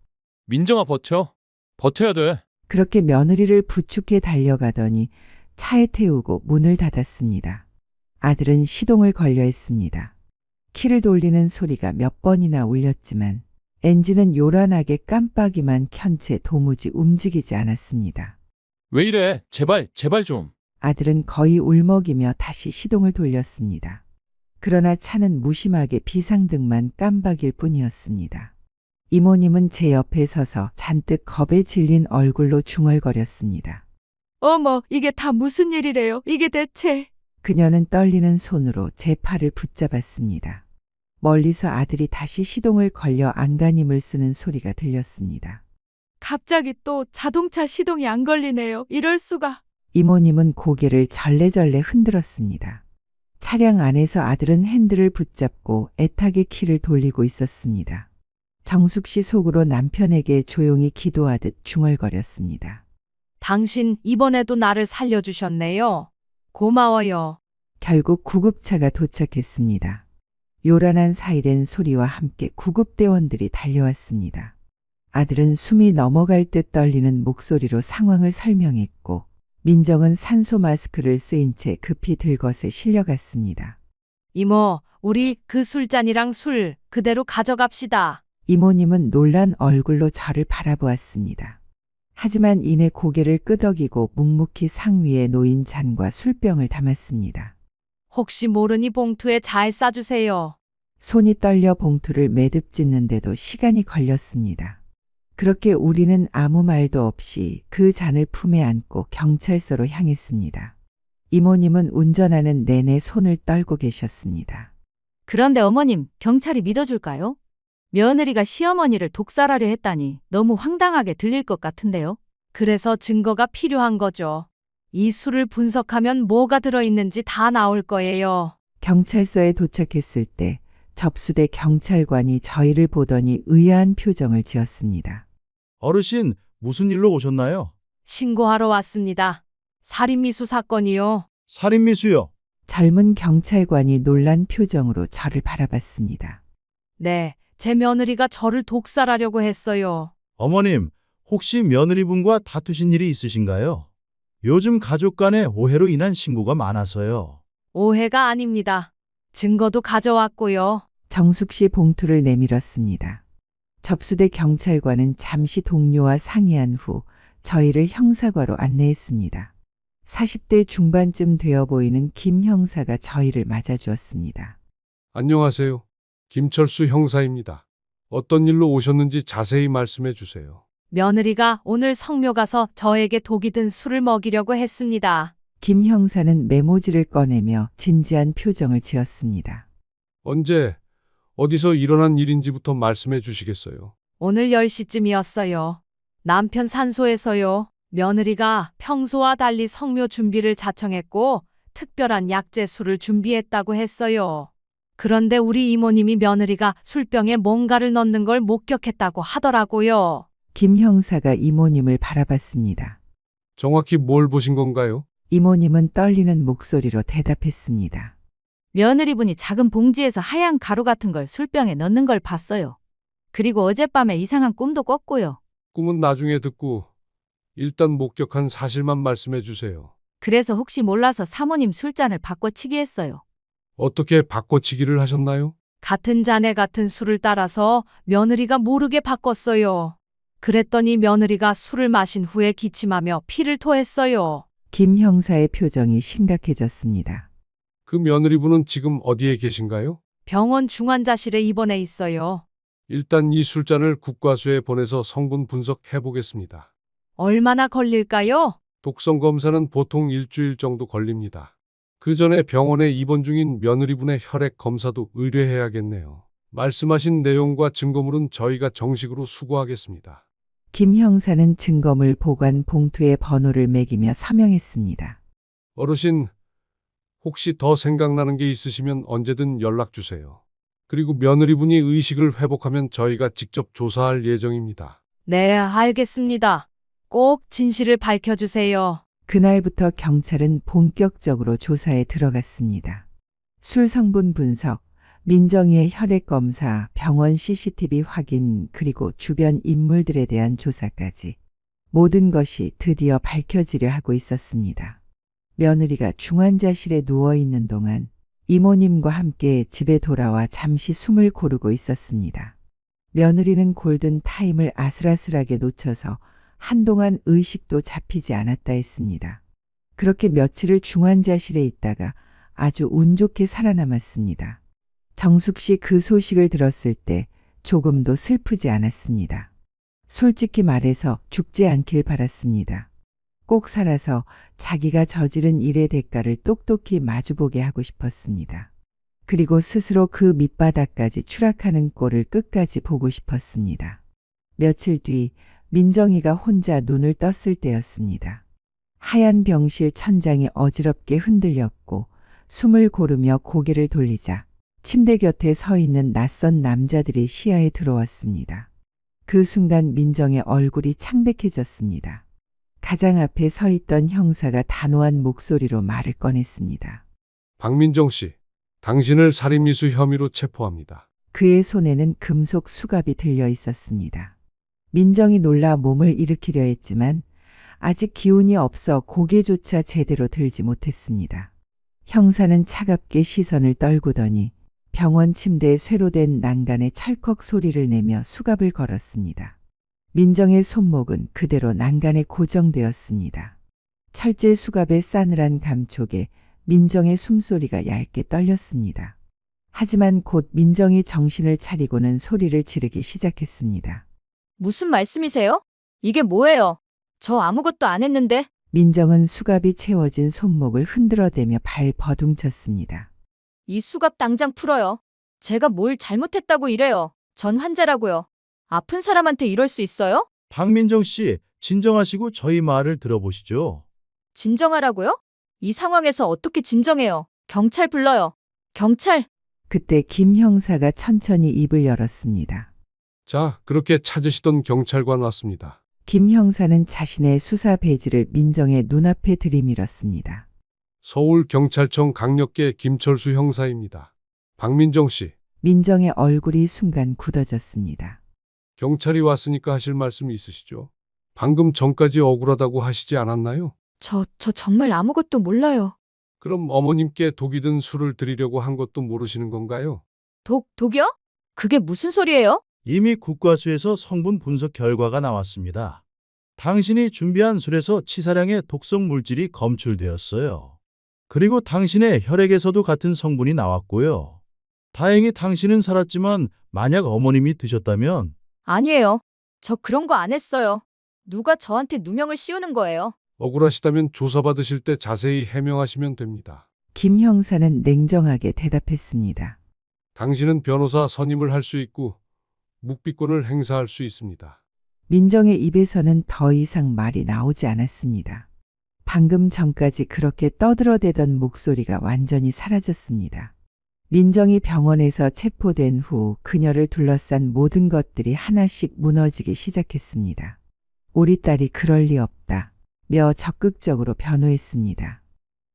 민정아, 버텨야 돼. 그렇게 며느리를 부축해 달려가더니 차에 태우고 문을 닫았습니다. 아들은 시동을 걸려 했습니다. 키를 돌리는 소리가 몇 번이나 울렸지만 엔진은 요란하게 깜빡이만 켠 채 도무지 움직이지 않았습니다. 왜 이래? 제발, 제발 좀. 아들은 거의 울먹이며 다시 시동을 돌렸습니다. 그러나 차는 무심하게 비상등만 깜박일 뿐이었습니다. 이모님은 제 옆에 서서 잔뜩 겁에 질린 얼굴로 중얼거렸습니다. 어머, 이게 다 무슨 일이래요? 이게 대체. 그녀는 떨리는 손으로 제 팔을 붙잡았습니다. 멀리서 아들이 다시 시동을 걸려 안간힘을 쓰는 소리가 들렸습니다. 갑자기 또 자동차 시동이 안 걸리네요. 이럴 수가. 이모님은 고개를 절레절레 흔들었습니다. 차량 안에서 아들은 핸들을 붙잡고 애타게 키를 돌리고 있었습니다. 정숙 씨 속으로 남편에게 조용히 기도하듯 중얼거렸습니다. 당신 이번에도 나를 살려주셨네요. 고마워요. 결국 구급차가 도착했습니다. 요란한 사이렌 소리와 함께 구급대원들이 달려왔습니다. 아들은 숨이 넘어갈 듯 떨리는 목소리로 상황을 설명했고 민정은 산소 마스크를 쓰인 채 급히 들것에 실려갔습니다. 이모, 우리 그 술잔이랑 술 그대로 가져갑시다. 이모님은 놀란 얼굴로 저를 바라보았습니다. 하지만 이내 고개를 끄덕이고 묵묵히 상위에 놓인 잔과 술병을 담았습니다. 혹시 모르니 봉투에 잘 싸주세요. 손이 떨려 봉투를 매듭 짓는데도 시간이 걸렸습니다. 그렇게 우리는 아무 말도 없이 그 잔을 품에 안고 경찰서로 향했습니다. 이모님은 운전하는 내내 손을 떨고 계셨습니다. 그런데 어머님, 경찰이 믿어줄까요? 며느리가 시어머니를 독살하려 했다니 너무 황당하게 들릴 것 같은데요. 그래서 증거가 필요한 거죠. 이 술을 분석하면 뭐가 들어있는지 다 나올 거예요. 경찰서에 도착했을 때 접수대 경찰관이 저희를 보더니 의아한 표정을 지었습니다. 어르신, 무슨 일로 오셨나요? 신고하러 왔습니다. 살인미수 사건이요. 살인미수요. 젊은 경찰관이 놀란 표정으로 저를 바라봤습니다. 네, 제 며느리가 저를 독살하려고 했어요. 어머님, 혹시 며느리분과 다투신 일이 있으신가요? 요즘 가족 간의 오해로 인한 신고가 많아서요. 오해가 아닙니다. 증거도 가져왔고요. 정숙 씨 봉투를 내밀었습니다. 접수대 경찰관은 잠시 동료와 상의한 후 저희를 형사과로 안내했습니다. 40대 중반쯤 되어 보이는 김 형사가 저희를 맞아주었습니다. 안녕하세요. 김철수 형사입니다. 어떤 일로 오셨는지 자세히 말씀해 주세요. 며느리가 오늘 성묘 가서 저에게 독이 든 술을 먹이려고 했습니다. 김 형사는 메모지를 꺼내며 진지한 표정을 지었습니다. 언제, 어디서 일어난 일인지부터 말씀해 주시겠어요? 오늘 10시쯤이었어요. 남편 산소에서요. 며느리가 평소와 달리 성묘 준비를 자청했고 특별한 약재 술을 준비했다고 했어요. 그런데 우리 이모님이 며느리가 술병에 뭔가를 넣는 걸 목격했다고 하더라고요. 김 형사가 이모님을 바라봤습니다. 정확히 뭘 보신 건가요? 이모님은 떨리는 목소리로 대답했습니다. 며느리분이 작은 봉지에서 하얀 가루 같은 걸 술병에 넣는 걸 봤어요. 그리고 어젯밤에 이상한 꿈도 꿨고요. 꿈은 나중에 듣고 일단 목격한 사실만 말씀해 주세요. 그래서 혹시 몰라서 사모님 술잔을 바꿔치기 했어요. 어떻게 바꿔치기를 하셨나요? 같은 잔에 같은 술을 따라서 며느리가 모르게 바꿨어요. 그랬더니 며느리가 술을 마신 후에 기침하며 피를 토했어요. 김 형사의 표정이 심각해졌습니다. 그 며느리분은 지금 어디에 계신가요? 병원 중환자실에 입원해 있어요. 일단 이 술잔을 국과수에 보내서 성분 분석해 보겠습니다. 얼마나 걸릴까요? 독성 검사는 보통 일주일 정도 걸립니다. 그 전에 병원에 입원 중인 며느리분의 혈액 검사도 의뢰해야겠네요. 말씀하신 내용과 증거물은 저희가 정식으로 수거하겠습니다. 김 형사는 증거물 보관 봉투에 번호를 매기며 서명했습니다. 어르신, 혹시 더 생각나는 게 있으시면 언제든 연락 주세요. 그리고 며느리분이 의식을 회복하면 저희가 직접 조사할 예정입니다. 네, 알겠습니다. 꼭 진실을 밝혀주세요. 그날부터 경찰은 본격적으로 조사에 들어갔습니다. 술 성분 분석, 민정이의 혈액 검사, 병원 CCTV 확인, 그리고 주변 인물들에 대한 조사까지 모든 것이 드디어 밝혀지려 하고 있었습니다. 며느리가 중환자실에 누워있는 동안 이모님과 함께 집에 돌아와 잠시 숨을 고르고 있었습니다. 며느리는 골든 타임을 아슬아슬하게 놓쳐서 한동안 의식도 잡히지 않았다 했습니다. 그렇게 며칠을 중환자실에 있다가 아주 운 좋게 살아남았습니다. 정숙 씨 그 소식을 들었을 때 조금도 슬프지 않았습니다. 솔직히 말해서 죽지 않길 바랐습니다. 꼭 살아서 자기가 저지른 일의 대가를 똑똑히 마주보게 하고 싶었습니다. 그리고 스스로 그 밑바닥까지 추락하는 꼴을 끝까지 보고 싶었습니다. 며칠 뒤 민정이가 혼자 눈을 떴을 때였습니다. 하얀 병실 천장이 어지럽게 흔들렸고 숨을 고르며 고개를 돌리자 침대 곁에 서 있는 낯선 남자들이 시야에 들어왔습니다. 그 순간 민정의 얼굴이 창백해졌습니다. 가장 앞에 서 있던 형사가 단호한 목소리로 말을 꺼냈습니다. 박민정 씨, 당신을 살인미수 혐의로 체포합니다. 그의 손에는 금속 수갑이 들려 있었습니다. 민정이 놀라 몸을 일으키려 했지만 아직 기운이 없어 고개조차 제대로 들지 못했습니다. 형사는 차갑게 시선을 떨구더니 병원 침대에 쇠로된 난간에 찰컥 소리를 내며 수갑을 걸었습니다. 민정의 손목은 그대로 난간에 고정되었습니다. 철제 수갑의 싸늘한 감촉에 민정의 숨소리가 얇게 떨렸습니다. 하지만 곧 민정이 정신을 차리고는 소리를 지르기 시작했습니다. 무슨 말씀이세요? 이게 뭐예요? 저 아무것도 안 했는데. 민정은 수갑이 채워진 손목을 흔들어대며 발 버둥쳤습니다. 이 수갑 당장 풀어요. 제가 뭘 잘못했다고 이래요. 전 환자라고요. 아픈 사람한테 이럴 수 있어요? 박민정 씨, 진정하시고 저희 말을 들어보시죠. 진정하라고요? 이 상황에서 어떻게 진정해요? 경찰 불러요. 경찰! 그때 김 형사가 천천히 입을 열었습니다. 자, 그렇게 찾으시던 경찰관 왔습니다. 김 형사는 자신의 수사 배지를 민정의 눈앞에 들이밀었습니다. 서울경찰청 강력계 김철수 형사입니다. 박민정 씨, 민정의 얼굴이 순간 굳어졌습니다. 경찰이 왔으니까 하실 말씀 있으시죠? 방금 전까지 억울하다고 하시지 않았나요? 저 정말 아무것도 몰라요. 그럼 어머님께 독이 든 술을 드리려고 한 것도 모르시는 건가요? 독이요? 그게 무슨 소리예요? 이미 국과수에서 성분 분석 결과가 나왔습니다. 당신이 준비한 술에서 치사량의 독성 물질이 검출되었어요. 그리고 당신의 혈액에서도 같은 성분이 나왔고요. 다행히 당신은 살았지만 만약 어머님이 드셨다면 아니에요. 저 그런 거 안 했어요. 누가 저한테 누명을 씌우는 거예요. 억울하시다면 조사받으실 때 자세히 해명하시면 됩니다. 김 형사는 냉정하게 대답했습니다. 당신은 변호사 선임을 할 수 있고 묵비권을 행사할 수 있습니다. 민정의 입에서는 더 이상 말이 나오지 않았습니다. 방금 전까지 그렇게 떠들어대던 목소리가 완전히 사라졌습니다. 민정이 병원에서 체포된 후 그녀를 둘러싼 모든 것들이 하나씩 무너지기 시작했습니다. 우리 딸이 그럴 리 없다. 며 적극적으로 변호했습니다.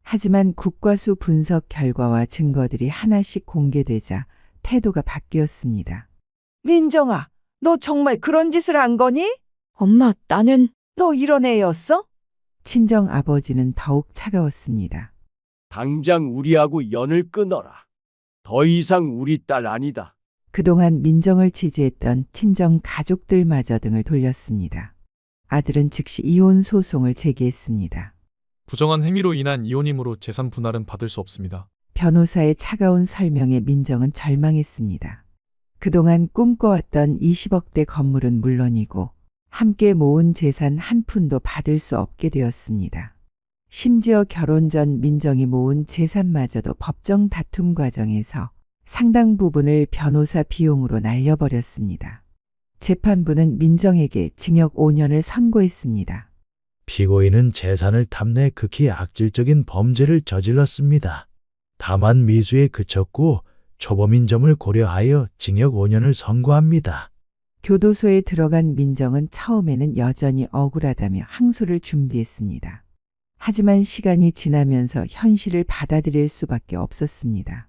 하지만 국과수 분석 결과와 증거들이 하나씩 공개되자 태도가 바뀌었습니다. 민정아, 너 정말 그런 짓을 한 거니? 엄마, 나는... 너 이런 애였어? 친정 아버지는 더욱 차가웠습니다. 당장 우리하고 연을 끊어라. 더 이상 우리 딸 아니다. 그동안 민정을 지지했던 친정 가족들마저 등을 돌렸습니다. 아들은 즉시 이혼 소송을 제기했습니다. 부정한 행위로 인한 이혼이므로 재산 분할은 받을 수 없습니다. 변호사의 차가운 설명에 민정은 절망했습니다. 그동안 꿈꿔왔던 20억대 건물은 물론이고 함께 모은 재산 한 푼도 받을 수 없게 되었습니다. 심지어 결혼 전 민정이 모은 재산마저도 법정 다툼 과정에서 상당 부분을 변호사 비용으로 날려버렸습니다. 재판부는 민정에게 징역 5년을 선고했습니다. 피고인은 재산을 탐내 극히 악질적인 범죄를 저질렀습니다. 다만 미수에 그쳤고 초범인 점을 고려하여 징역 5년을 선고합니다. 교도소에 들어간 민정은 처음에는 여전히 억울하다며 항소를 준비했습니다. 하지만 시간이 지나면서 현실을 받아들일 수밖에 없었습니다.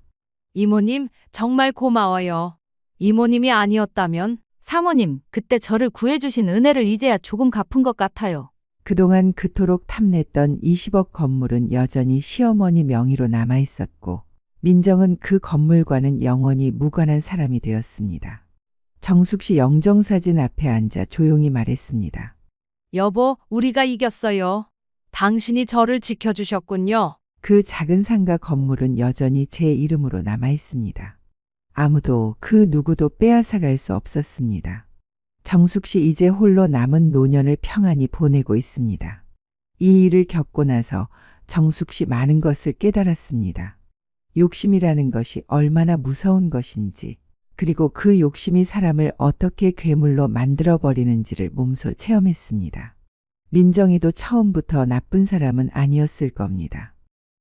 이모님, 정말 고마워요. 이모님이 아니었다면 사모님, 그때 저를 구해주신 은혜를 이제야 조금 갚은 것 같아요. 그동안 그토록 탐냈던 20억 건물은 여전히 시어머니 명의로 남아있었고 민정은 그 건물과는 영원히 무관한 사람이 되었습니다. 정숙 씨 영정사진 앞에 앉아 조용히 말했습니다. 여보, 우리가 이겼어요. 당신이 저를 지켜주셨군요. 그 작은 상가 건물은 여전히 제 이름으로 남아 있습니다. 아무도 그 누구도 빼앗아갈 수 없었습니다. 정숙 씨 이제 홀로 남은 노년을 평안히 보내고 있습니다. 이 일을 겪고 나서 정숙 씨 많은 것을 깨달았습니다. 욕심이라는 것이 얼마나 무서운 것인지, 그리고 그 욕심이 사람을 어떻게 괴물로 만들어버리는지를 몸소 체험했습니다. 민정이도 처음부터 나쁜 사람은 아니었을 겁니다.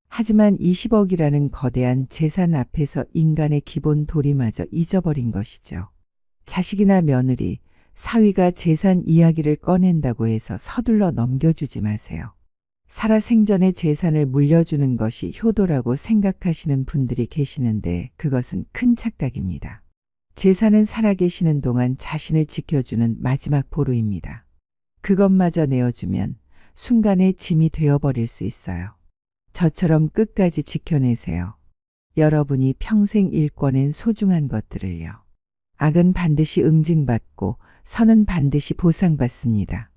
하지만 20억이라는 거대한 재산 앞에서 인간의 기본 도리마저 잊어버린 것이죠. 자식이나 며느리, 사위가 재산 이야기를 꺼낸다고 해서 서둘러 넘겨주지 마세요. 살아생전의 재산을 물려주는 것이 효도라고 생각하시는 분들이 계시는데 그것은 큰 착각입니다. 재산은 살아계시는 동안 자신을 지켜주는 마지막 보루입니다. 그것마저 내어주면 순간의 짐이 되어버릴 수 있어요. 저처럼 끝까지 지켜내세요. 여러분이 평생 일궈낸 소중한 것들을요. 악은 반드시 응징받고 선은 반드시 보상받습니다.